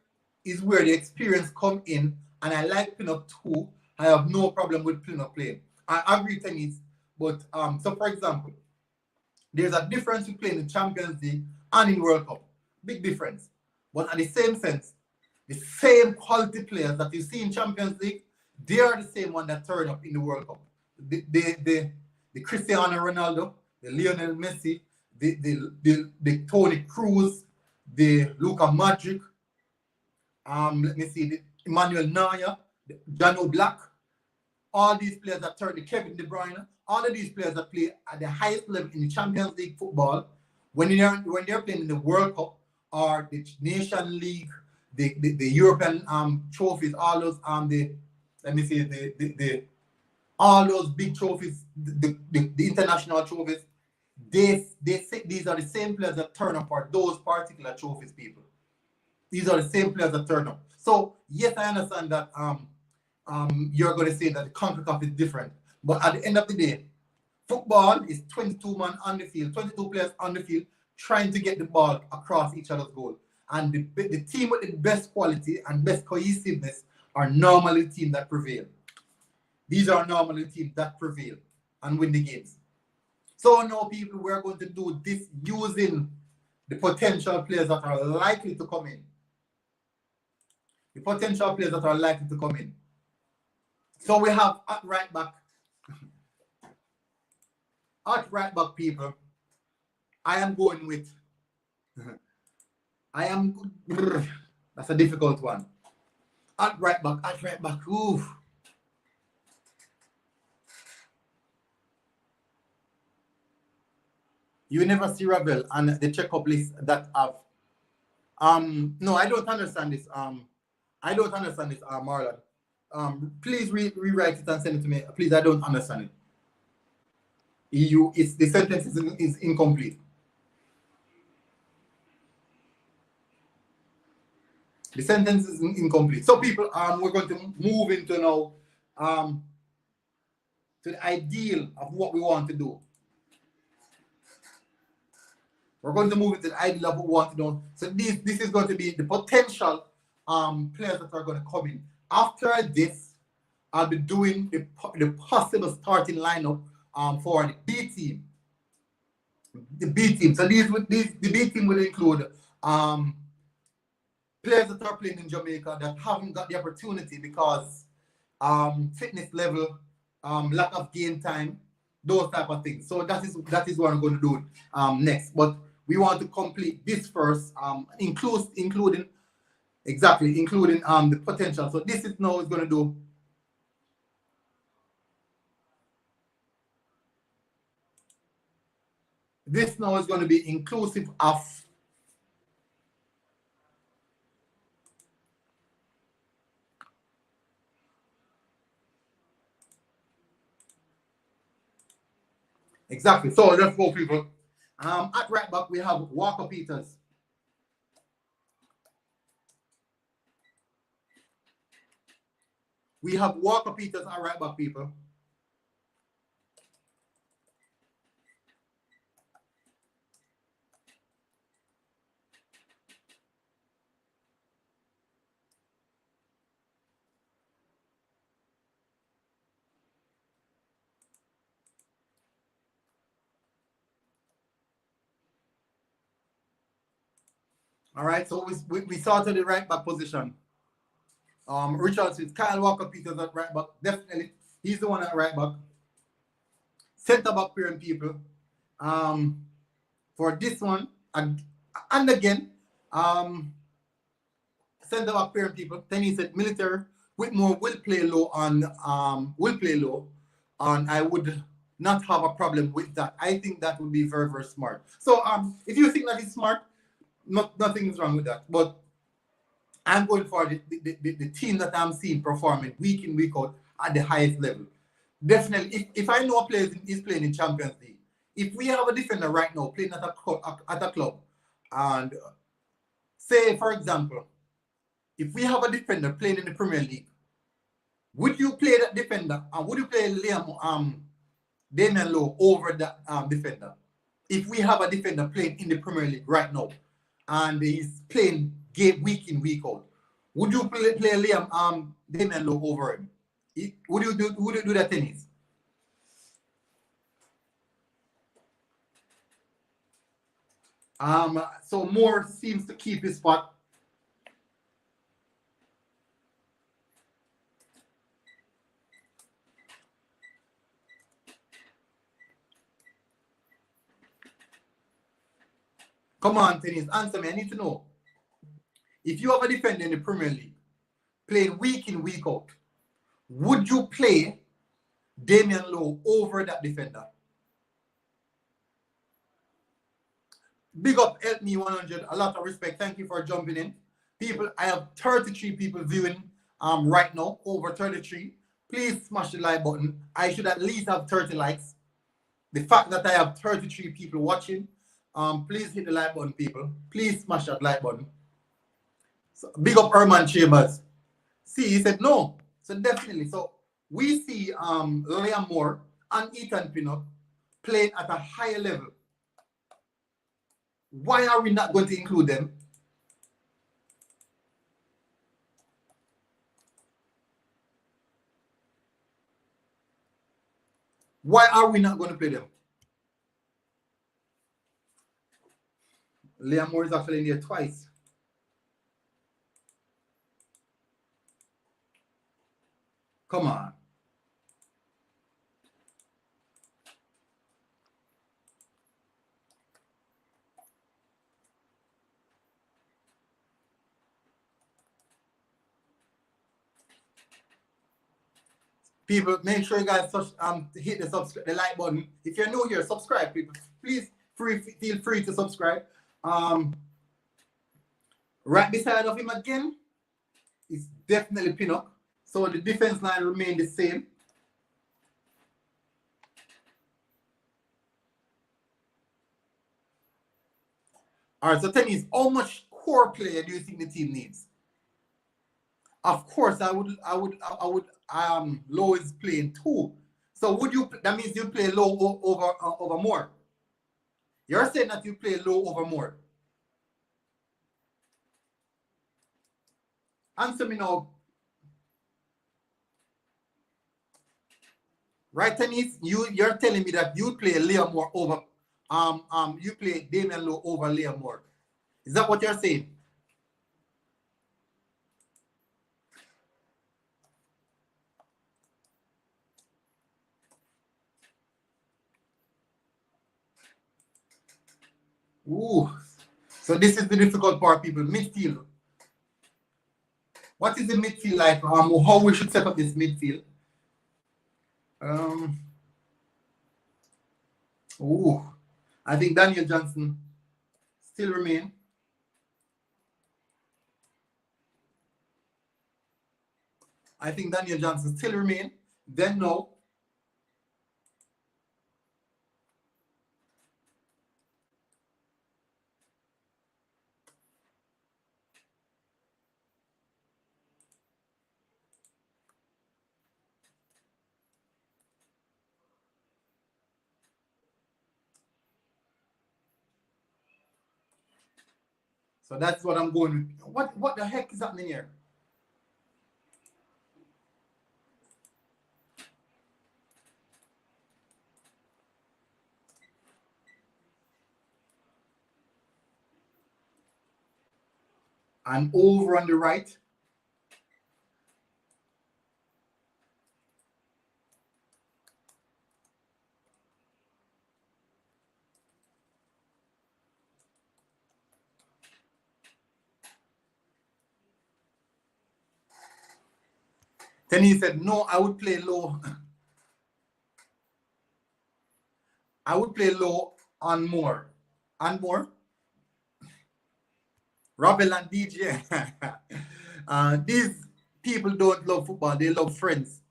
is where the experience come in, and I like pin-up too. I have no problem with pin-up playing. I agree tennis, but so for example, there's a difference between playing in Champions League and in World Cup. Big difference. But at the same sense, the same quality players that you see in Champions League, they are the same one that turn up in the World Cup. The Cristiano Ronaldo, the Lionel Messi, the Toni Kroos, the Luka Modric, let me see, the Emmanuel Neuer, the Jano Black, all these players that turn, the Kevin De Bruyne, all of these players that play at the highest level in the Champions League football, when they're playing in the World Cup or the Nation League, the European trophies, all those all those big trophies, the international trophies, they say these are the same players that turn up for those particular trophies, people. These are the same players that turn up. So yes, I understand that you're going to say that the CONCACAF is different, but at the end of the day, football is 22 men on the field, 22 players on the field, trying to get the ball across each other's goal. And the team with the best quality and best cohesiveness are normally the team that prevail. These are normally teams that prevail and win the games. So now, people, we're going to do this using the potential players that are likely to come in. The potential players that are likely to come in. So we have at right back. At right back, people, I am going with. That's a difficult one. At right back. Ooh. You never see Ravel and the checkup list that have. No, I don't understand this. I don't understand this, Marlon. Please rewrite it and send it to me. Please, I don't understand it. The sentence is incomplete. The sentence is incomplete. So, people, we're going to move into now to the ideal of what we want to do. We're going to move into the ideal of what we want to do. So this is going to be the potential players that are going to come in. After this, I'll be doing the possible starting lineup for the B team. The B team. So the B team will include players that are playing in Jamaica that haven't got the opportunity because fitness level, lack of game time, those type of things. So that is what I'm going to do next. But we want to complete this first, including the potential. So this is now is going to do. This now is going to be inclusive of exactly. So let's go, people. At right back, we have Walker Peters. We have Walker Peters at right back, people. All right, so we started the right back position. Richards is Kyle Walker Peters at right back. Definitely, he's the one at right back. Centre back pair and people. For this one, and again, centre back pair and people. Then he said Military Whitmore will play low and I would not have a problem with that. I think that would be very, very smart. So if you think that is smart, nothing is wrong with that. But I'm going for the team that I'm seeing performing week in, week out at the highest level. Definitely, if I know a player is playing in Champions League, if we have a defender right now playing at a club, and say, for example, if we have a defender playing in the Premier League, would you play that defender and would you play Damian Lowe over that defender? If we have a defender playing in the Premier League right now and he's playing game week in, week out, would you play Damian Lowe over him? Would you do that tennis? So Moore seems to keep his spot. Come on, tennis, answer me. I need to know. If you have a defender in the Premier League playing week in, week out, would you play Damian Lowe over that defender? Big up, help me 100. A lot of respect. Thank you for jumping in. People, I have 33 people viewing right now, over 33. Please smash the like button. I should at least have 30 likes. the fact that I have 33 people watching, please hit the like button, people. Please smash that like button. So, big up Herman Chambers. See, he said no. So definitely. So we see Liam Moore and Ethan Pinnock playing at a higher level. Why are we not going to include them? Why are we not going to play them? Liam Moore is actually in here twice. Come on. People, make sure you guys hit the like button. If you're new here, subscribe, people. Please feel free to subscribe. Right beside of him again is definitely Pinnock. So the defense line remain the same. All right, so tell me, how much core player do you think the team needs? Of course, Lowe is playing 2. So that means you play Lowe over Moore. You're saying that you play Lowe over Moore. Answer me now. Right, Tennis? You're telling me that you play Liam Moore over you play Damian Lowe over Liam Moore. Is that what you're saying? Ooh. So this is the difficult part, people. Midfield. What is the midfield like? How we should set up this midfield? I think Daniel Johnson still remain. Then no. So that's what I'm going with. What the heck is happening here? And over on the right. Then he said, no, I would play Lowe. I would play Lowe on Moore. On Moore? Ravel and DJ. These people don't love football. They love friends.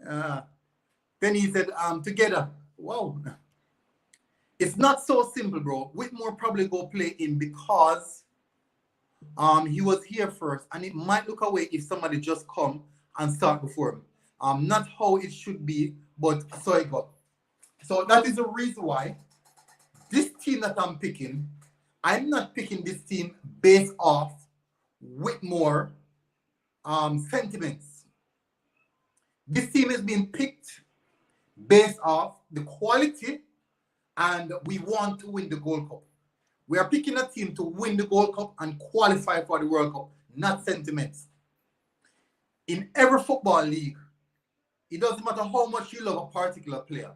Then he said, together. Wow. It's not so simple, bro. Whitmore probably go play him because he was here first. And it might look away if somebody just come and start before him. Not how it should be, but so it got. So that is the reason why this team that I'm picking, I'm not picking this team based off Whitmore sentiments. This team is being picked based off the quality, and we want to win the Gold Cup. We are picking a team to win the Gold Cup and qualify for the World Cup, not sentiments. In every football league, it doesn't matter how much you love a particular player.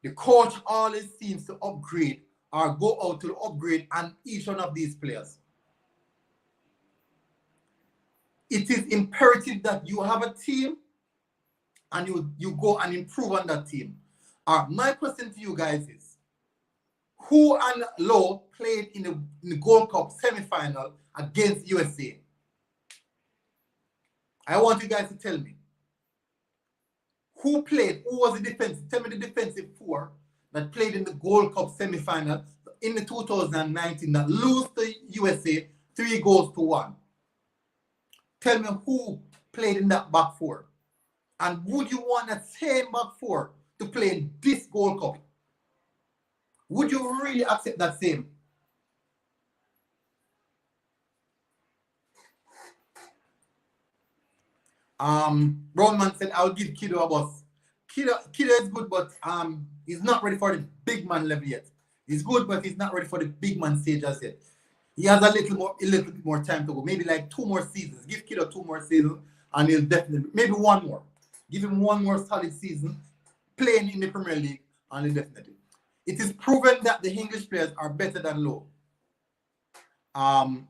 The coach always seems to upgrade or go out to upgrade on each one of these players. It is imperative that you have a team and you go and improve on that team. My question to you guys is, who and Lowe played in the Gold Cup semi-final against USA? I want you guys to tell me. Who played? Who was the defense? Tell me the defensive 4 that played in the Gold Cup semi-final in the 2019 that lose to USA 3-1. Tell me who played in that back four. And would you want that same back four to play in this Gold Cup? Would you really accept that same? Brownman said, I'll give Kiddo a bus. Kiddo is good, but he's not ready for the big man level yet. He's good, but he's not ready for the big man stage as yet. He has a little bit more time to go. Maybe like 2 more seasons. Give Kiddo 2 more seasons, and he'll definitely, maybe 1 more. Give him 1 more solid season playing in the Premier League, and he'll definitely. It is proven that the English players are better than Lowe. And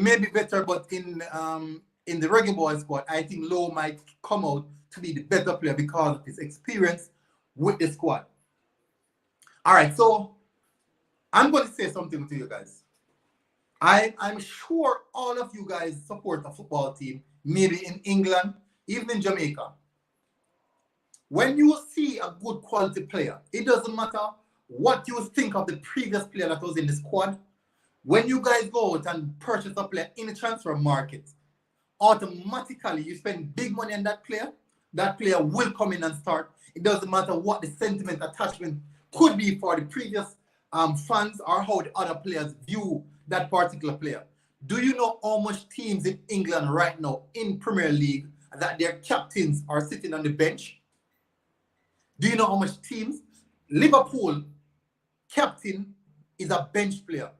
maybe better, but in the Reggae Boyz squad, I think Lowe might come out to be the better player because of his experience with the squad. All right, so I'm going to say something to you guys. I'm sure all of you guys support a football team, maybe in England, even in Jamaica. When you see a good quality player, it doesn't matter what you think of the previous player that was in the squad. When you guys go out and purchase a player in the transfer market, automatically you spend big money on that player will come in and start. It doesn't matter what the sentiment attachment could be for the previous fans or how the other players view that particular player. Do you know how much teams in England right now in Premier League that their captains are sitting on the bench? Do you know how much teams? Liverpool captain is a bench player.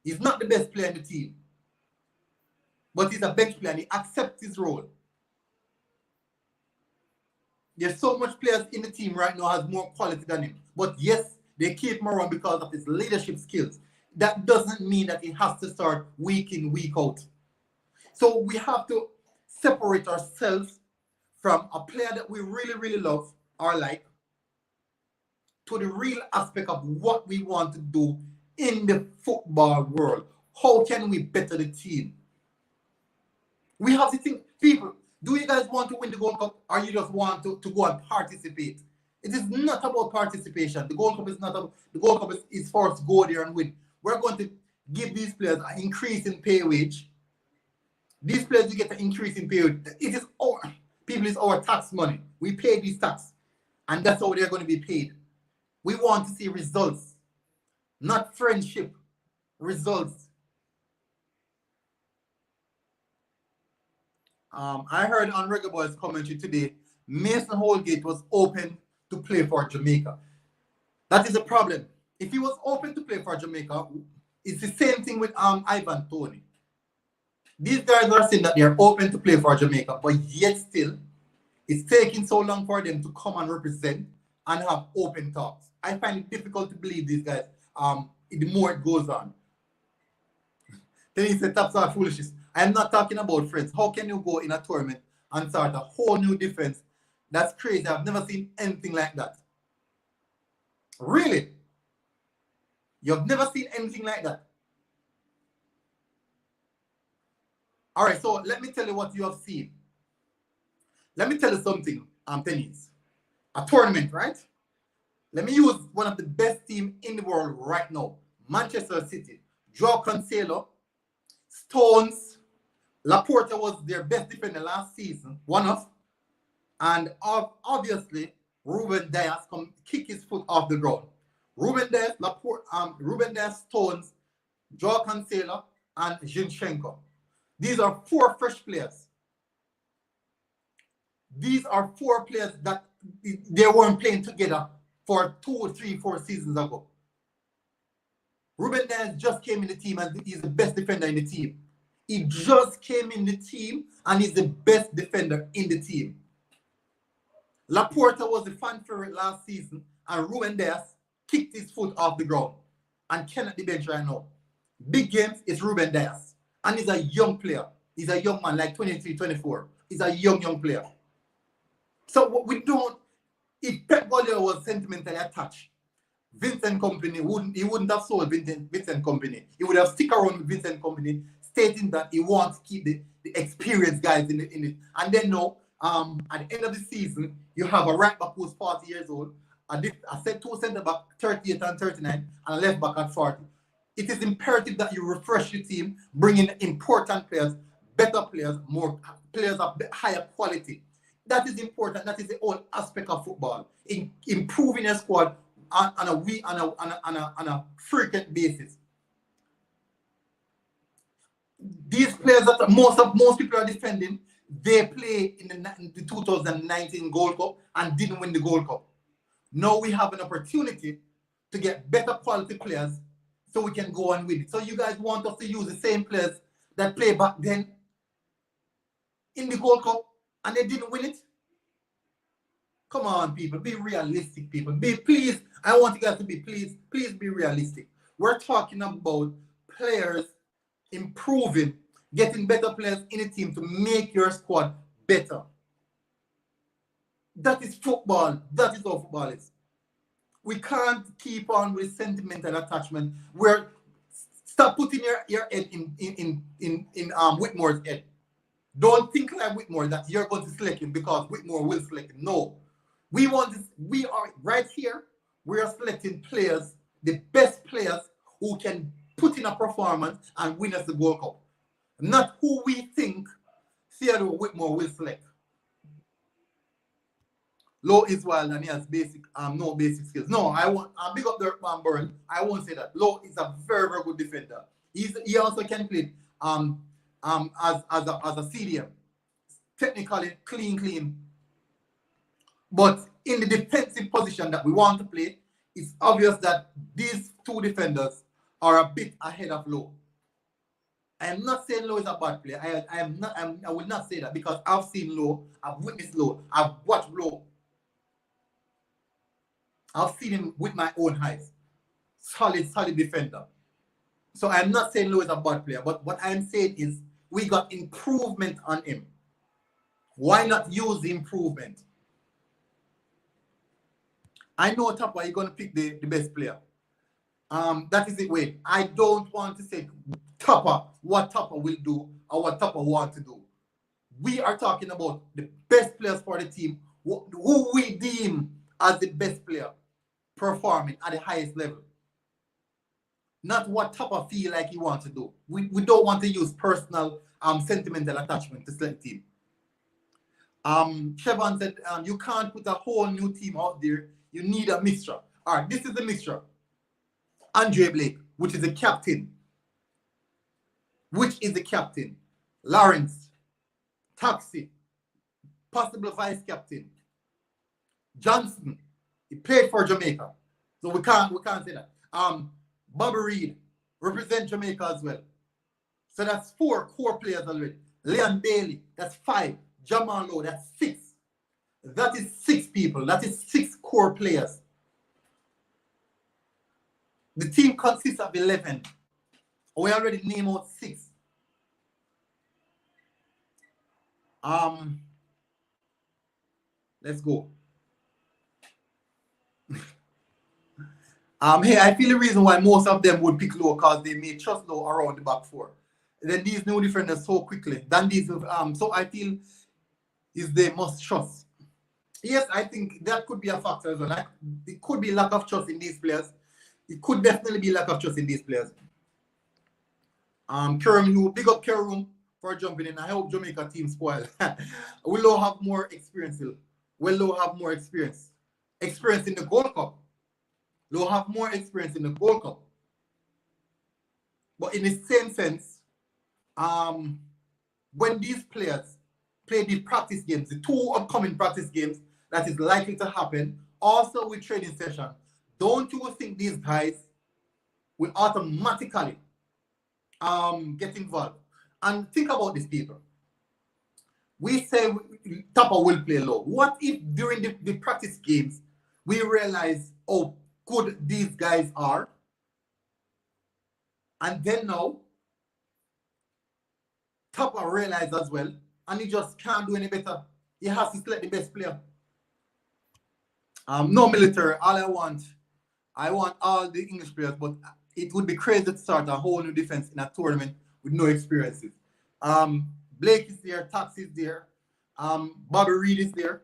He's not the best player in the team, but he's a bench player and he accepts his role. There's so much players in the team right now has more quality than him. But yes, they keep him around because of his leadership skills. That doesn't mean that he has to start week in, week out. So we have to separate ourselves from a player that we really, really love or like to the real aspect of what we want to do in the football world. How can we better the team? We have to think, people, do you guys want to win the Gold Cup or you just want to go and participate? It is not about participation. The Gold Cup is not about, the Gold Cup is for us to go there and win. We're going to give these players an increase in pay wage. These players will get an increase in pay wage. It is our, people, it's our tax money. We pay these tax. And that's how they're going to be paid. We want to see results, not friendship, results. I heard on ReggaeBoyz commentary today, Mason Holgate was open to play for Jamaica. That is a problem. If he was open to play for Jamaica, it's the same thing with Ivan Toney. These guys are saying that they're open to play for Jamaica, but yet still, it's taking so long for them to come and represent and have open talks. I find it difficult to believe these guys the more it goes on. Then he said, taps are foolishness. I'm not talking about friends. How can you go in a tournament and start a whole new defense? That's crazy. I've never seen anything like that. Really? You've never seen anything like that? All right, so let me tell you what you have seen. Let me tell you something, Tennis. A tournament, right? Let me use one of the best teams in the world right now. Manchester City. Joao Cancelo, Stones, Laporta was their best defender last season, one of. And obviously, Ruben Dias come kick his foot off the ground. Ruben Dias, Ruben Dias, Stones, Joao Cancelo, and Zinchenko. These are 4 fresh players. These are 4 players that they weren't playing together for 2, 3, 4 seasons ago. Ruben Dias just came in the team and he's the best defender in the team. He just came in the team and he's the best defender in the team. Laporta was the fan favorite last season and Ruben Dias kicked his foot off the ground and cannot the bench right now. Big games is Ruben Dias. And he's a young player. He's a young man, like 23, 24. He's a young player. So what we don't, if Pep Guardiola was sentimentally attached, Vincent Kompany wouldn't have sold Vincent Kompany. He would have stick around with Vincent Kompany, stating that he wants to keep the experienced guys in it. And then now at the end of the season, you have a right back who's 40 years old, I said 2 centre back, 38 and 39, and a left back at 40. It is imperative that you refresh your team, bring in important players, better players, more players of higher quality. That is important. That is the whole aspect of football. Improving your squad on a frequent basis. These players that most people are defending, they play in the 2019 Gold Cup and didn't win the Gold Cup. Now we have an opportunity to get better quality players so we can go and win it. So you guys want us to use the same players that played back then in the Gold Cup and they didn't win it? Come on, people. Be realistic, people. Please, I want you guys to be, please be realistic. We're talking about players improving, getting better players in the team to make your squad better. That is football. That is how football is. We can't keep on with sentimental attachment where stop putting your head in Whitmore's head. Don't think like Whitmore that you're going to select him because Whitmore will select him. No. We want this. We are right here. We are selecting players, the best players who can put in a performance and win us the World Cup. Not who we think Theodore Whitmore will select. Lowe is wild and he has no basic skills. No, I big up Dirk Van Buren. I won't say that. Lowe is a very, very good defender. He also can play as a CDM. Technically clean. But in the defensive position that we want to play, it's obvious that these two defenders are a bit ahead of Lowe. I am not saying Lowe is a bad player. I will not say that because I've seen Lowe, I've witnessed Lowe, I've watched Lowe. I've seen him with my own eyes. Solid defender. So I'm not saying Lowe is a bad player, but what I'm saying is we got improvement on him. Why not use the improvement? I know Tapa, you're going to pick the best player. That is it, Wayne. I don't want to say Tapa, what Tapa will do or what Tapa want to do. We are talking about the best players for the team, who we deem as the best player performing at the highest level. Not what Tapa feel like he wants to do. We don't want to use personal sentimental attachment to select team. Chevron said you can't put a whole new team out there. You need a mixture. All right, this is the mixture. Andre Blake, which is the captain. Lawrence, Taxi, possible vice captain. Johnson, he played for Jamaica, so we can't say that. Bobby Reed represent Jamaica as well. So that's 4 core players already. Leon Bailey, that's 5. Jamal Lowe, that's 6. That is 6 people. That is 6 core players. The team consists of 11. We already named out 6. Let's go. Hey, I feel the reason why most of them would pick Lowe because they may trust Lowe around the back 4. Then these new defenders so quickly. Then these so I feel is they must trust. Yes, I think that could be a factor as well. It could be lack of trust in these players. It could definitely be lack of trust in these players. Kerem, you big up Kerem for jumping in. I hope Jamaica team spoil. Will Lowe have more experience? Will Lowe have more experience? Experience in the Gold Cup. Lowe have more experience in the Gold Cup. But in the same sense, when these players play the practice games, the 2 upcoming practice games that is likely to happen, also with training session, don't you think these guys will automatically get involved? And think about these people. We say Tapa will play Lowe. What if during the practice games we realize how good these guys are, and then now Tapa realizes as well, and he just can't do any better. He has to select the best player. No military. All I want all the English players, but it would be crazy to start a whole new defense in a tournament with no experiences. Blake is there, Tax is there, Bobby Reed is there.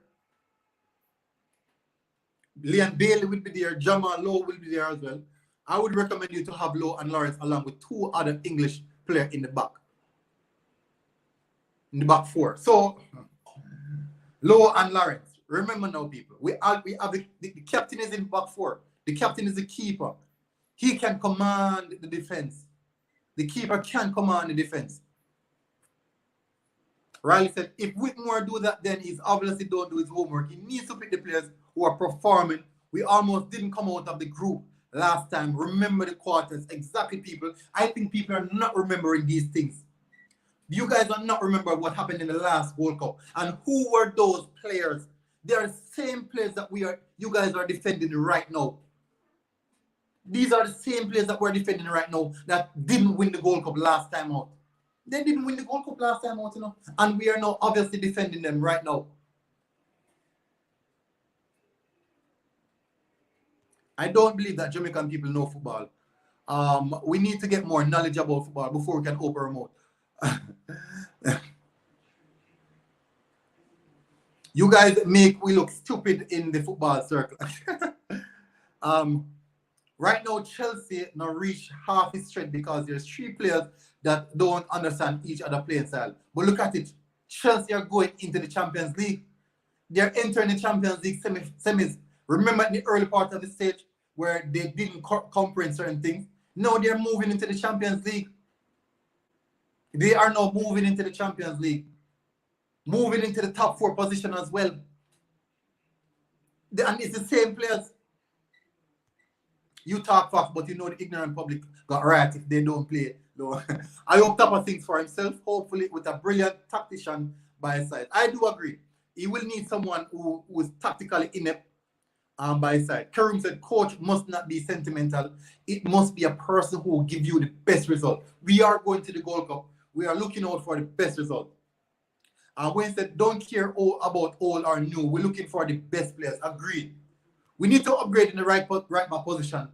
Leon Bailey will be there. Jamal Lowe will be there as well. I would recommend you to have Lowe and Lawrence along with 2 other English players in the back. In the back 4. So, Lowe and Lawrence. Remember now, people. We have the captain is in back 4. The captain is the keeper. He can command the defense. The keeper can command the defense. Riley said, if Whitmore do that, then he's obviously don't do his homework. He needs to pick the players who are performing. We almost didn't come out of the group last time. Remember the quarters. Exactly, people. I think people are not remembering these things. You guys are not remembering what happened in the last World Cup. And who were those players? They are the same players that you guys are defending right now. These are the same players that we're defending right now that didn't win the Gold Cup last time out. They didn't win the Gold Cup last time out, you know. And we are now obviously defending them right now. I don't believe that Jamaican people know football. We need to get more knowledge about football before we can open our mouth. You guys make we look stupid in the football circle. Right now, Chelsea now reach half his strength because there's 3 players that don't understand each other playing style. But look at it. Chelsea are going into the Champions League. They're entering the Champions League semis. Remember in the early part of the stage where they didn't comprehend certain things? Now they're moving into the Champions League. They are now moving into the Champions League. Moving into the top 4 position as well. And it's the same players. You talk fast, but you know the ignorant public got right if they don't play. No. I hope Tapa thinks for himself, hopefully with a brilliant tactician by his side. I do agree. He will need someone who is tactically inept by his side. Karim said, coach must not be sentimental. It must be a person who will give you the best result. We are going to the Gold Cup. We are looking out for the best result. When he said, don't care about old or new. We're looking for the best players. Agreed. We need to upgrade in the right back position.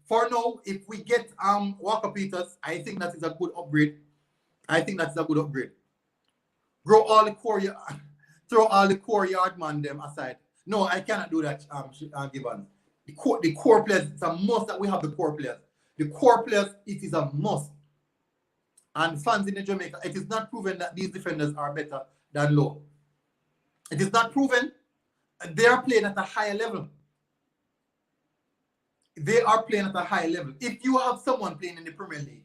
For now, if we get Walker Peters, I think that is a good upgrade. Throw all the core yard man them aside. No, I cannot do that, Gibbon. The core players, it's a must that we have the core players. The core players, it is a must. And fans in the Jamaica, it is not proven that these defenders are better than Lowe. It is not proven. They are playing at a higher level. They are playing at a high level. If you have someone playing in the Premier League,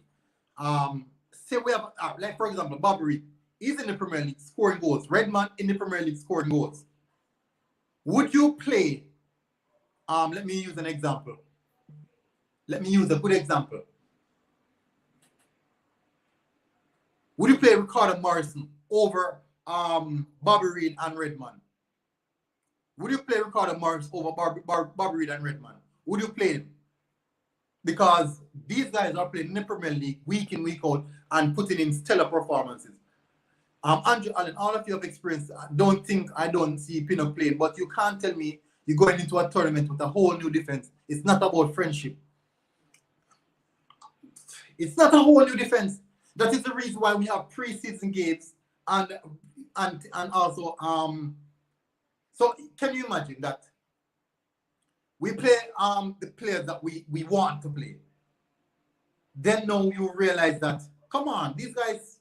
say we have, like for example, Bobby Reed, he's in the Premier League scoring goals. Redman in the Premier League scoring goals. Would you play, let me use an example. Let me use a good example. Would you play Ricardo Morrison over Bobby Reed and Redman? Would you play Ricardo Morrison over Bobby Reed and Redman? Would you play him? Because these guys are playing in the Premier League week in, week out and putting in stellar performances. Andrew Allen, all of you have experience. I don't see Pinnock playing, but you can't tell me you're going into a tournament with a whole new defense. It's not about friendship. It's not a whole new defense. That is the reason why we have pre-season games and also so can you imagine that we play the players that we want to play. Then now you realize that, come on, these guys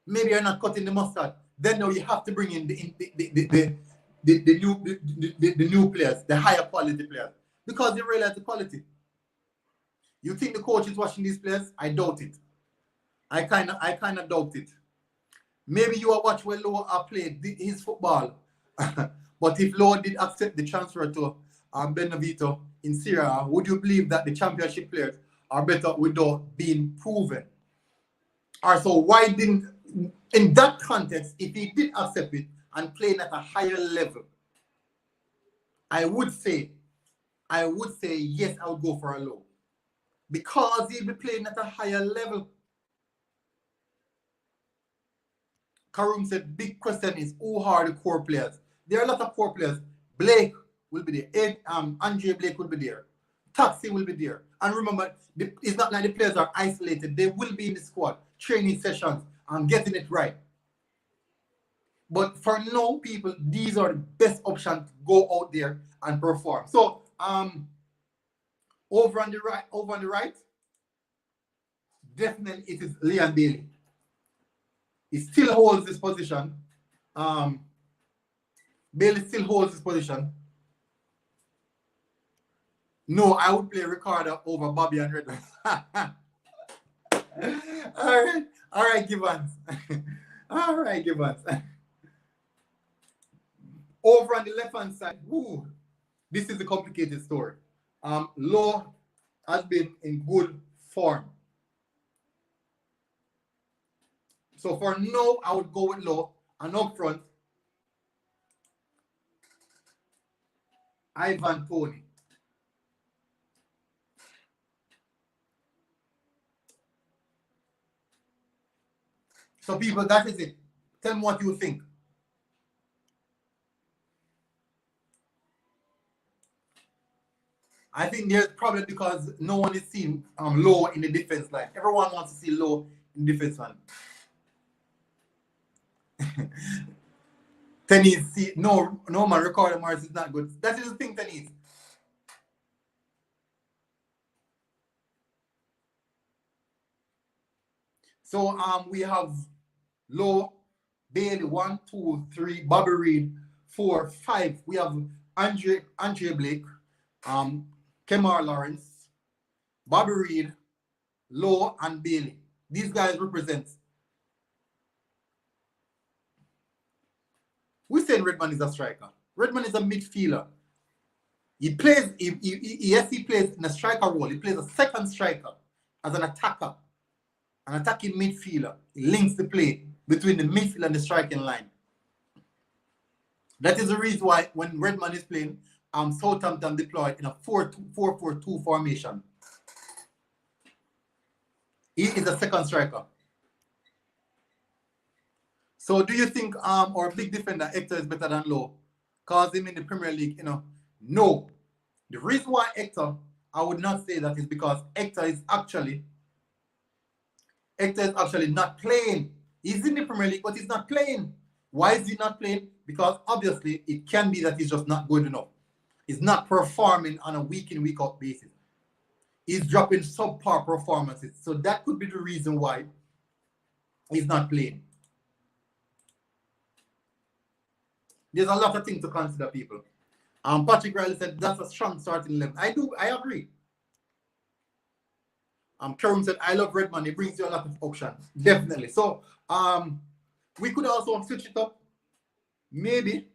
maybe are not cutting the mustard. Then now you have to bring in the new players, the higher quality players, because you realize the quality. You think the coach is watching these players? I doubt it. I kind of doubt it. Maybe you are watching when Lowe played his football. But if Lowe did accept the transfer to Benevito in Syria, would you believe that the championship players are better without being proven? Or so why didn't, in that context, if he did accept it and playing at a higher level, I would say yes, I would go for a Lowe. Because he'll be playing at a higher level. Karim said, big question is, who are the core players? There are a lot of core players. Blake will be there. Andre Blake will be there. Taxi will be there. And remember, it's not like the players are isolated. They will be in the squad, training sessions, and getting it right. But for now, people, these are the best options to go out there and perform. So over on the right, definitely it is Leon Bailey. He still holds this position. Bailey still holds this position. No, I would play Ricardo over Bobby and Redman. All right, Gibbons. All right, Gibbons. Over on the left-hand side, this is a complicated story. Lowe has been in good form. So for now, I would go with Lowe. And up front, Ivan Toney. So people, that is it. Tell me what you think. I think there's probably because no one is seeing Lowe in the defense line. Everyone wants to see Lowe in the defense line. Tennis, no man, Ricardo Morrison is not good. That is the thing, Tennis. So we have Lowe, Bailey, 1, 2, 3, Bobby Reed, 4, 5. We have Andre Blake, Kemar Lawrence, Bobby Reed, Lowe, and Bailey. These guys represent. We say Redman is a striker. Redman is a midfielder. He plays, yes, he plays in a striker role. He plays a second striker as an attacker, an attacking midfielder. He links the play between the midfield and the striking line. That is the reason why when Redman is playing, Southampton deployed in a 4-2 formation. He is a second striker. So do you think our big defender Hector is better than Lowe? Cause him in the Premier League, no. The reason why Hector, I would not say that is because Hector is actually not playing. He's in the Premier League, but he's not playing. Why is he not playing? Because obviously it can be that he's just not good enough. He's not performing on a week in, week out basis. He's dropping subpar performances. So that could be the reason why he's not playing. There's a lot of things to consider, people. Patrick Riley said that's a strong starting 11. I agree. Kerem said, I love Redman. It brings you a lot of options. Definitely. So we could also switch it up. Maybe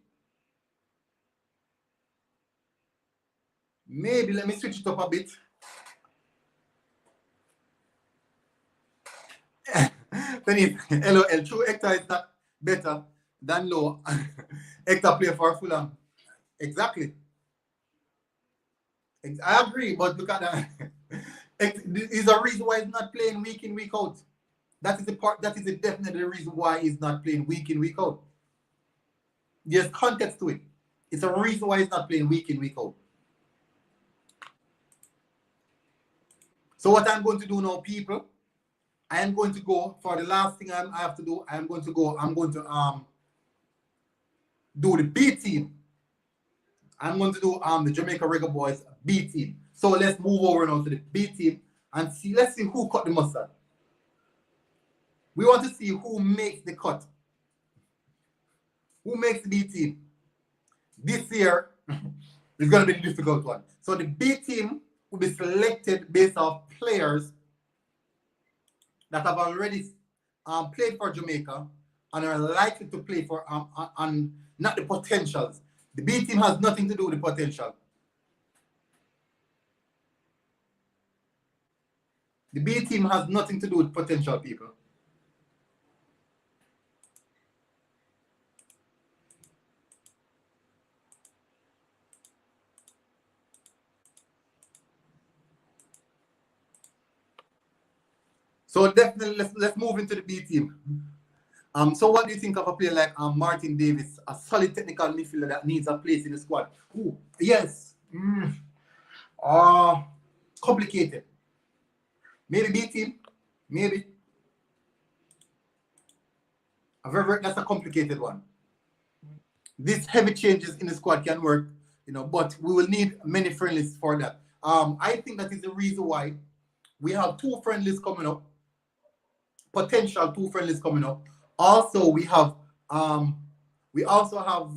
let me switch it up a bit. LOL, true, Hector is not better than Lowe. Hector play for Fulham. Exactly. I agree, but look at that. Is a reason why he's not playing week in, week out. That is the part. That is definitely the reason why he's not playing week in, week out. There's context to it. It's a reason why he's not playing week in, week out. So what I'm going to do now, people, I am going to go for the last thing I have to do. I'm going to do the B-team. I'm going to do the Jamaica Reggae Boyz B-team. So let's move over now to the B-team and see. Let's see who cut the mustard. We want to see who makes the cut. Who makes the B-team? This year is going to be the difficult one. So the B-team will be selected based off players that have already played for Jamaica and are likely to play for and not the potentials. The B team has nothing to do with the potential. The B team has nothing to do with potential, people. So definitely let's move into the B team. So what do you think of a player like Martin Davis, a solid technical midfielder that needs a place in the squad? Ooh, yes. Complicated. Maybe B team. Maybe. That's a complicated one. these heavy changes in the squad can work, but we will need many friendlies for that. I think that is the reason why we have 2 friendlies coming up, potential 2 friendlies coming up. Also, we also have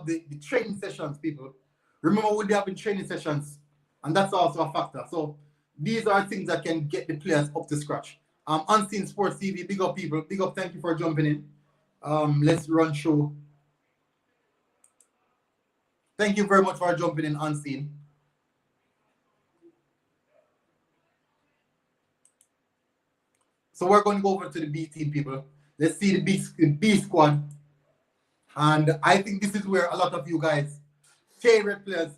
the training sessions, people. Remember, we'll be having training sessions, and that's also a factor. So these are things that can get the players up to scratch. Unseen Sports TV, big up people, big up. Thank you for jumping in. Let's run show. Thank you very much for jumping in, Unseen. So we're going to go over to the B team, people. Let's see the B squad. And I think this is where a lot of you guys' favorite players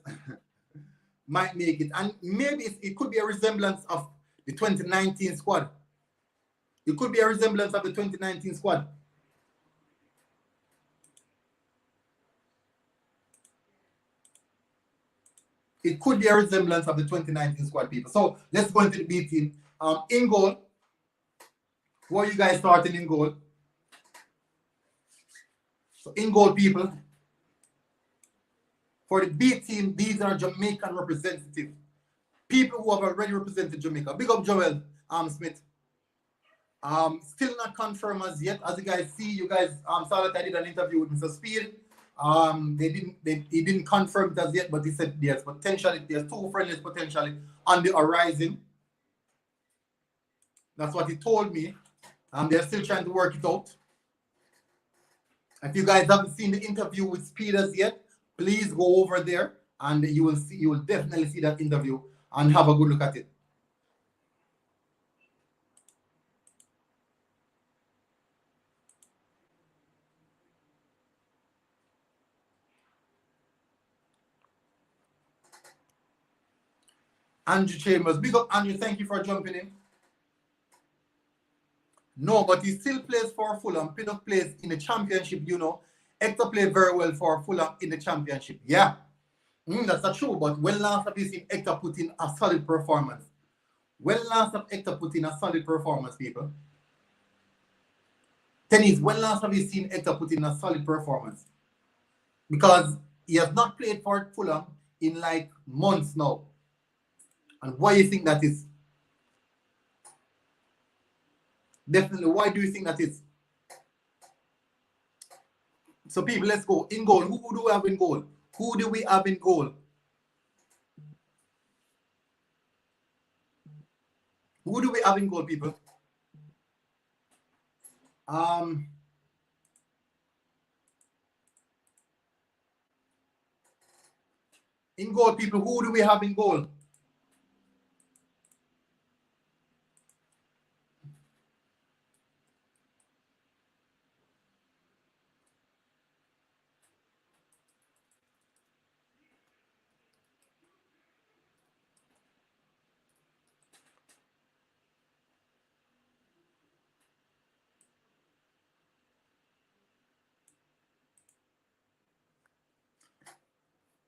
might make it. And maybe it could be a resemblance of the 2019 squad. It could be a resemblance of the 2019 squad. It could be a resemblance of the 2019 squad, people. So let's go into the B team. In goal, who are you guys starting in goal? So in goal, people, for the B team, these are Jamaican representatives. People who have already represented Jamaica. Big up Joel Smith. Still not confirmed as yet. As you guys see, you guys saw that I did an interview with Mr. Speed. He didn't confirm it as yet, but he said there's 2 friendlies potentially on the horizon. That's what he told me. They're still trying to work it out. If you guys haven't seen the interview with Speeders yet, please go over there and you will definitely see that interview and have a good look at it. Andrew Chambers, big up Andrew, thank you for jumping in. No, but he still plays for Fulham. Pinnock plays in the championship, Hector played very well for Fulham in the championship. Yeah, that's not true. But when last have you seen Hector put in a solid performance? When last have Hector put in a solid performance, people? Tennis, when last have you seen Hector put in a solid performance? Because he has not played for Fulham in like months now. And why do you think that is? Definitely, why do you think that is? So people, let's go. In goal, who do we have in goal? Who do we have in goal? Who do we have in goal, people? In goal, people, who do we have in goal?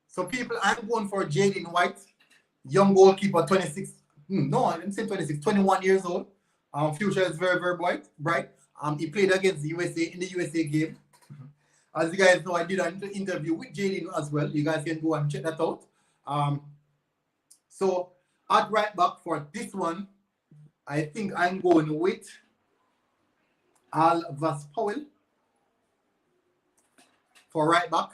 So people, I'm going for Jaden White, young goalkeeper, 26. No, I didn't say 26, 21 years old. Future is very, very bright. He played against the USA in the USA game. As you guys know, I did an interview with Jaden as well. You guys can go and check that out. So at right back for this one, I think I'm going with Alvas Powell for right back.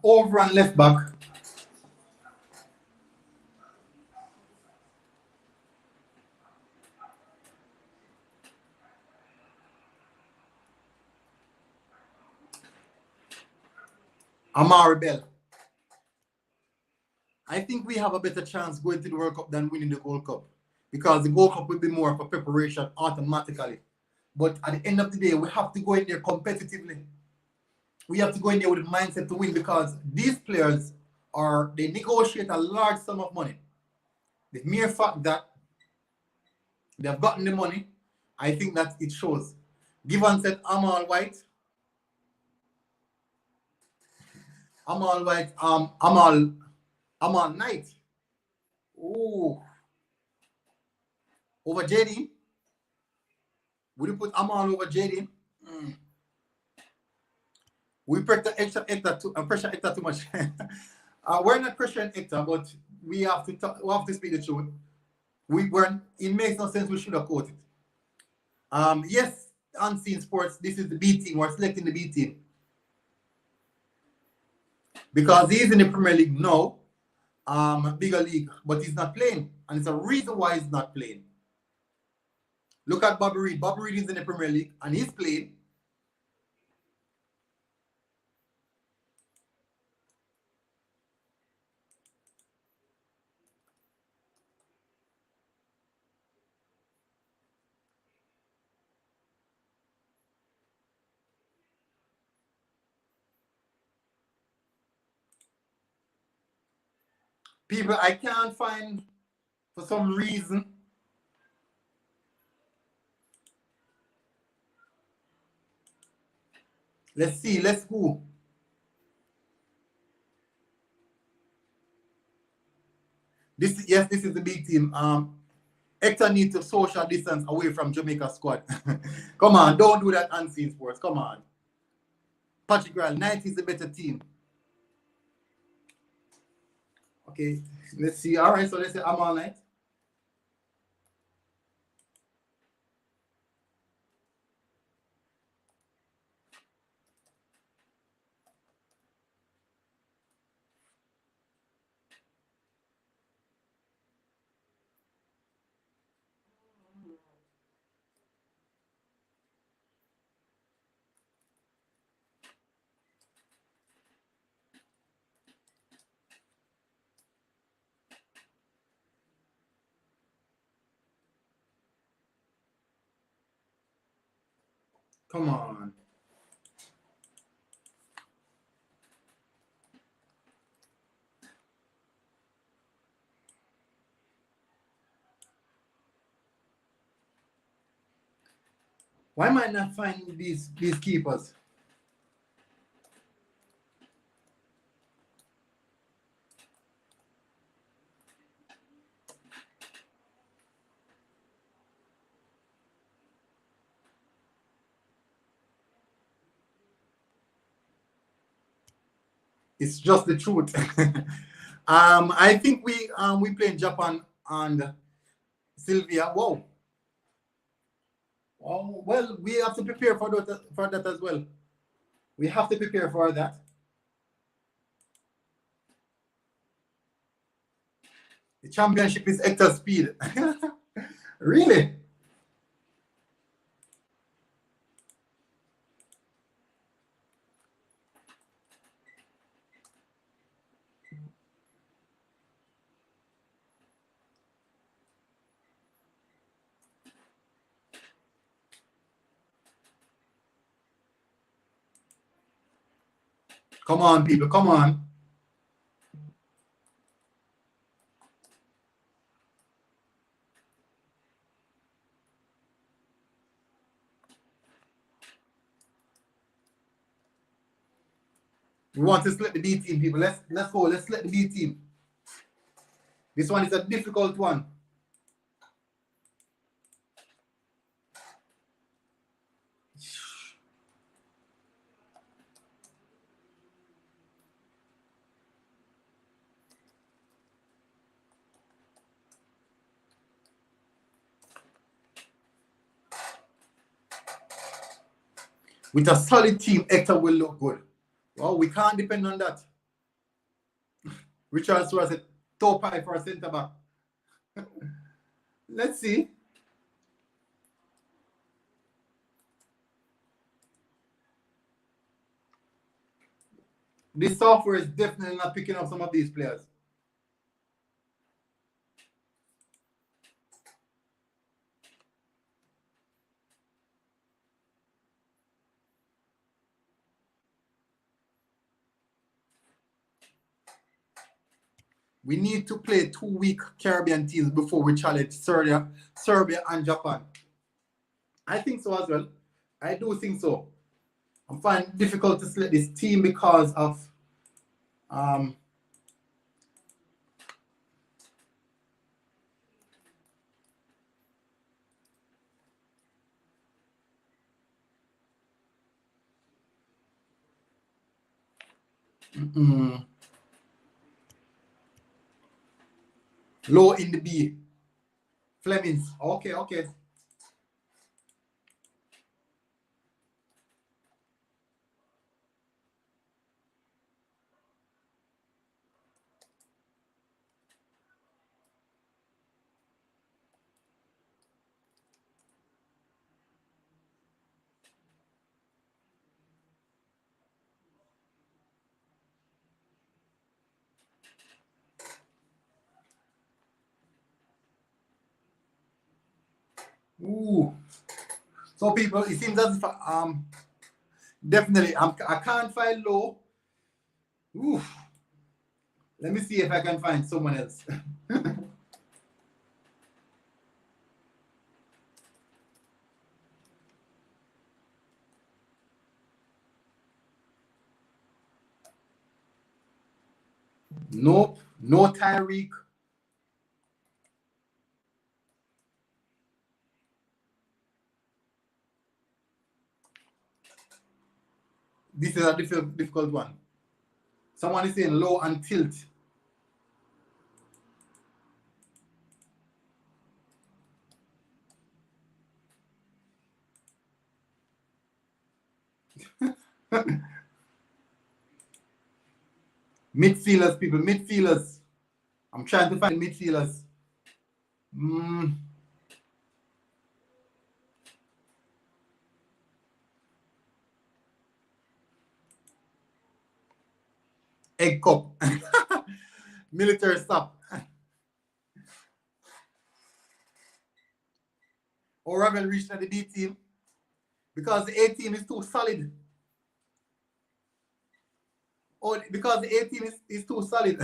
Over and left back, Ravel. I think we have a better chance going to the World Cup than winning the Gold Cup, because the Gold Cup will be more of a preparation automatically. But at the end of the day, we have to go in there competitively. We have to go in there with the mindset to win, because these players they negotiate a large sum of money. The mere fact that they have gotten the money, I think that it shows. Given said Amal White, Amal Knight. Ooh. Over JD. Would you put Amal over JD? We pressure Hector too much. We're not pressuring Hector, but we have to speak the truth. It makes no sense. We should have quoted. Yes, Unseen Sports. This is the B team. We're selecting the B team because he's in the Premier League now, bigger league, but he's not playing, and it's a reason why he's not playing. Look at Bobby Reid. Bobby Reid is in the Premier League and he's playing. People, I can't find, for some reason, let's see, let's go. This is the big team. Hector needs to social distance away from Jamaica squad. Come on, don't do that, Unseen Sports. Come on. Patrick Ravel, 90 is the better team. Okay, let's see. All right, so let's say I'm all night. Come on. Why am I not finding these keepers? It's just the truth. I think we play in Japan and Sylvia. Whoa. Oh, well, we have to prepare for that as well. We have to prepare for that. The championship is Hector Speed. Really? Come on, people, come on. We want to select the B team, people. Let's go. Let's select the B team. This one is a difficult one. With a solid team, Hector will look good. Well, we can't depend on that. Richard was a top high for a centre back. Let's see. This software is definitely not picking up some of these players. We need to play 2 weak Caribbean teams before we challenge Serbia and Japan. I think so as well. I do think so. I'm finding it difficult to select this team because of Low in the B. Flemings. Okay, okay. Ooh. So people, it seems as if definitely I can't find Low. Ooh. Let me see if I can find someone else. Nope, no Tyreek. This is a difficult one. Someone is saying Low and Tilt. Midfielders, people, midfielders. I'm trying to find midfielders. Egg cup. Military stop. Or Ravel reached at the D team because the A team is too solid. Or because the A team is too solid.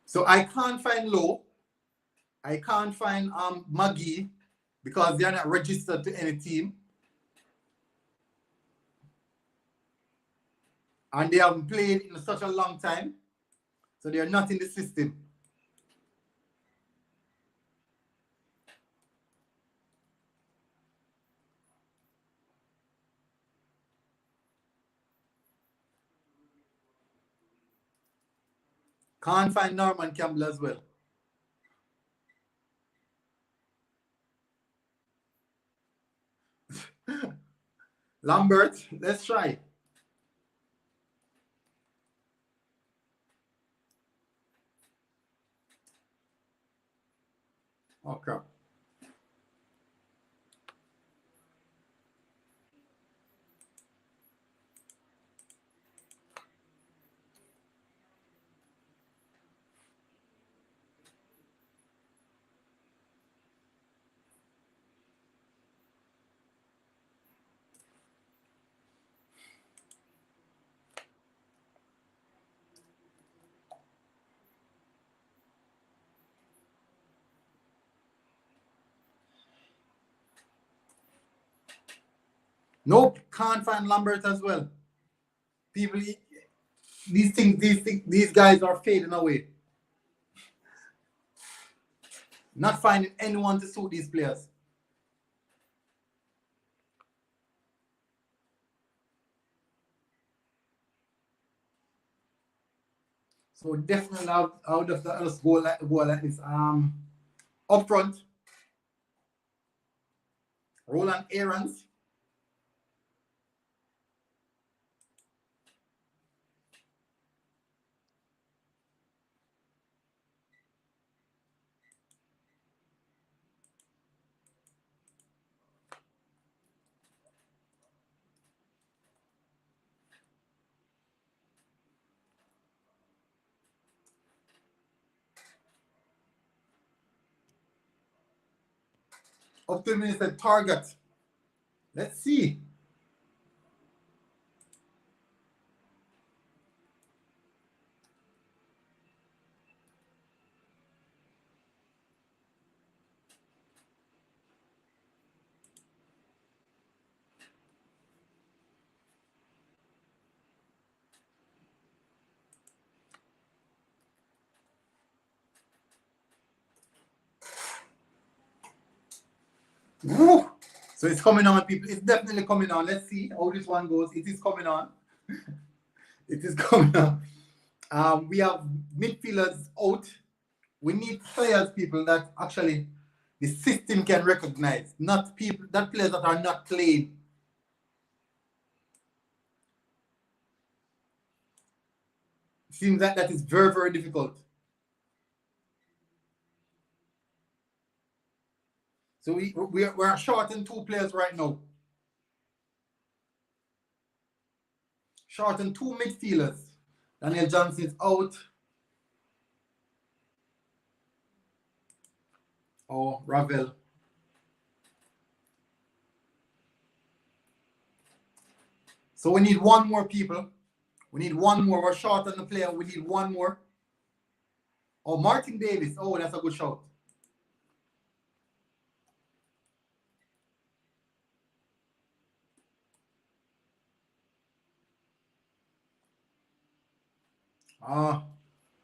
So I can't find Lowe. I can't find Maggie because they are not registered to any team. And they haven't played in such a long time. So they are not in the system. Can't find Norman Campbell as well. Lambert, let's try. Oh, crap. Nope, can't find Lambert as well. People, these guys are fading away. Not finding anyone to suit these players. So definitely I would have to just go like this. Up front, Roland Aarons. Up to the minute said target. Let's see. Woo. So it's coming on, people. It's definitely coming on. Let's see how this one goes. It is coming on. It is coming on. We have midfielders out. We need players, people, that actually the system can recognize, not people, that players that are not playing. Seems like that is very, very difficult. So we're short in 2 players right now. Short in 2 midfielders. Daniel Johnson is out. Oh, Ravel. So we need 1 more, people. We need 1 more. We're short on the player. We need 1 more. Oh, Martin Davis. Oh, that's a good shout.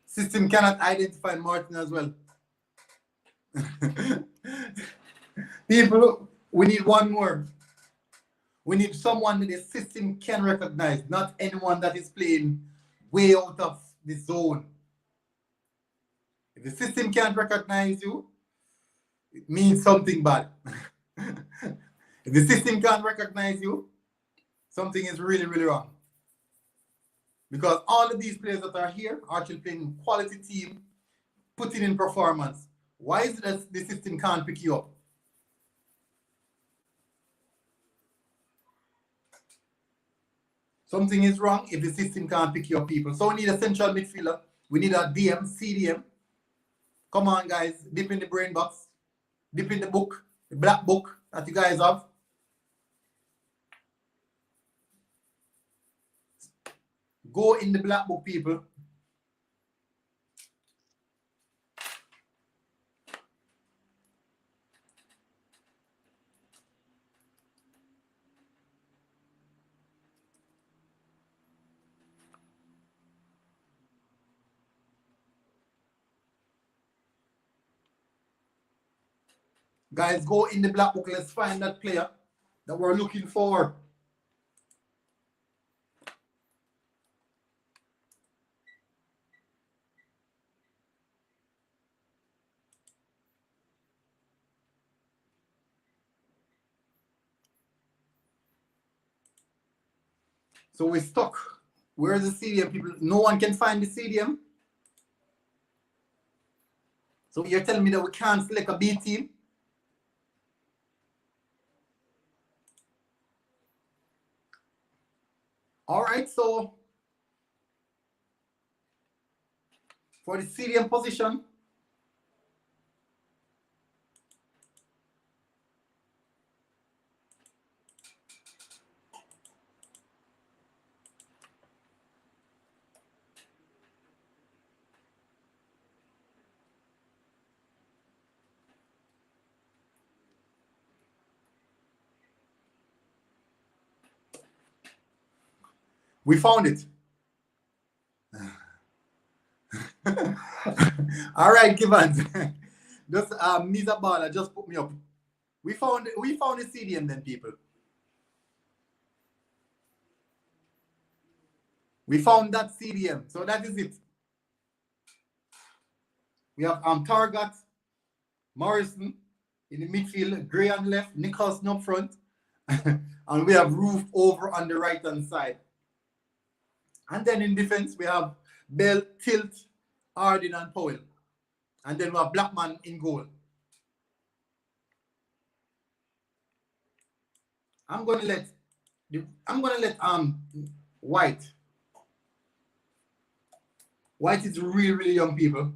System cannot identify Martin as well. People, we need 1 more. We need someone that the system can recognize, not anyone that is playing way out of the zone. If the system can't recognize you, it means something bad. If the system can't recognize you, something is really, really wrong. Because all of these players that are here are actually playing quality team, putting in performance. Why is it that the system can't pick you up? Something is wrong if the system can't pick you up, people. So we need a central midfielder. We need a DM, CDM. Come on, guys. Dip in the brain box. Dip in the book, the black book that you guys have. Go in the black book, people. Guys, go in the black book. Let's find that player that we're looking for. So we're stuck. Where's the CDM, people? No one can find the CDM. So you're telling me that we can't select a B team? All right, so for the CDM position, we found it. All right, Kevin. Just Nisa Bala just put me up. We found the CDM then, people. We found that CDM. So that is it. We have Targat, Morrison in the midfield, Gray on left, Nicholson up front, and we have Roof over on the right hand side. And then in defense, we have Bell, Tilt, Hardin, and Powell. And then we have Blackman in goal. I'm gonna let White. White is really, really young, people.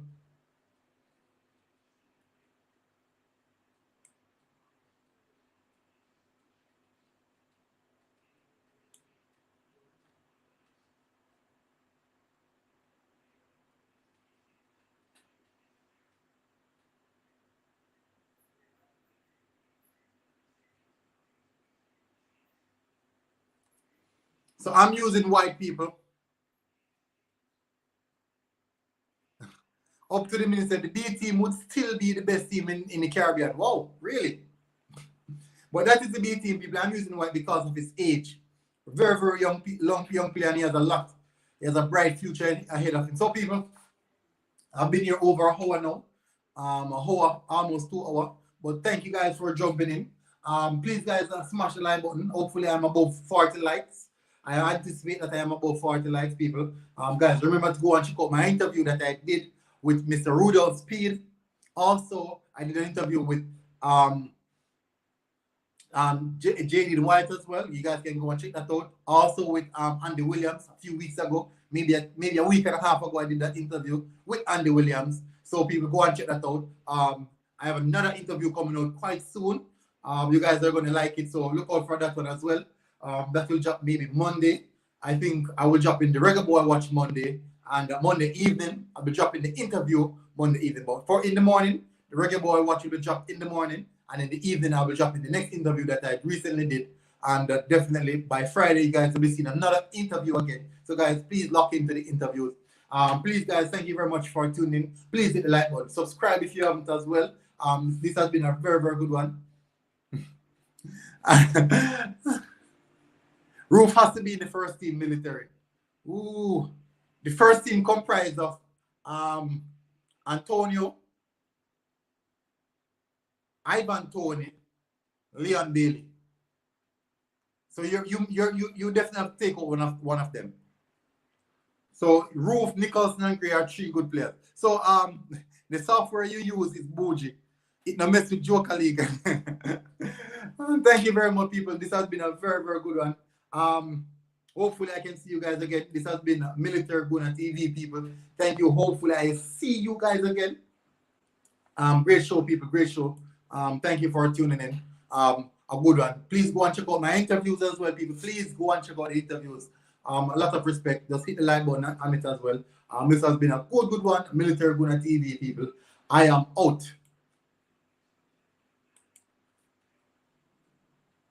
So I'm using White, people. Up to the minute, the B team would still be the best team in the Caribbean. Wow, really? But that is the B-team, people. I'm using White because of his age. Very, very young player, and he has a lot. He has a bright future ahead of him. So, people, I've been here over an hour now. An hour, almost 2 hours. But thank you guys for jumping in. Please, guys, smash the like button. Hopefully, I'm above 40 likes. I anticipate that I am above 40 likes, people. Guys, remember to go and check out my interview that I did with Mr. Rudolph Speed. Also, I did an interview with JD White as well. You guys can go and check that out. Also with Andy Williams a few weeks ago, maybe a week and a half ago, I did that interview with Andy Williams. So people go and check that out. I have another interview coming out quite soon. You guys are going to like it, so look out for that one as well. That will drop maybe Monday. I think I will drop in the Reggae Boy Watch Monday, and Monday evening I'll be dropping the interview Monday evening. But for in the morning, the Reggae Boy Watch will be dropped in the morning, and in the evening I will drop in the next interview that I recently did. And definitely by Friday, you guys will be seeing another interview again. So guys, please lock into the interviews. Please, guys, thank you very much for tuning in. Please hit the like button. Subscribe if you haven't as well. This has been a very, very good one. Roof has to be in the first team military. Ooh, the first team comprised of Antonio, Ivan Toney, Leon Bailey. So you definitely have to take out one of them. So Roof, Nicholson, and Gray are 3 good players. So the software you use is Bougie. It no mess with Joker League. Thank you very much, people. This has been a very, very good one. Hopefully I can see you guys again. This has been Military Guna TV, people. Thank you. Hopefully I see you guys again. Great show, people. Great show. Thank you for tuning in. A good one. Please go and check out my interviews as well, people. Please go and check out the interviews. A lot of respect. Just hit the like button on it as well. This has been a good one. Military Guna TV, people. I am out.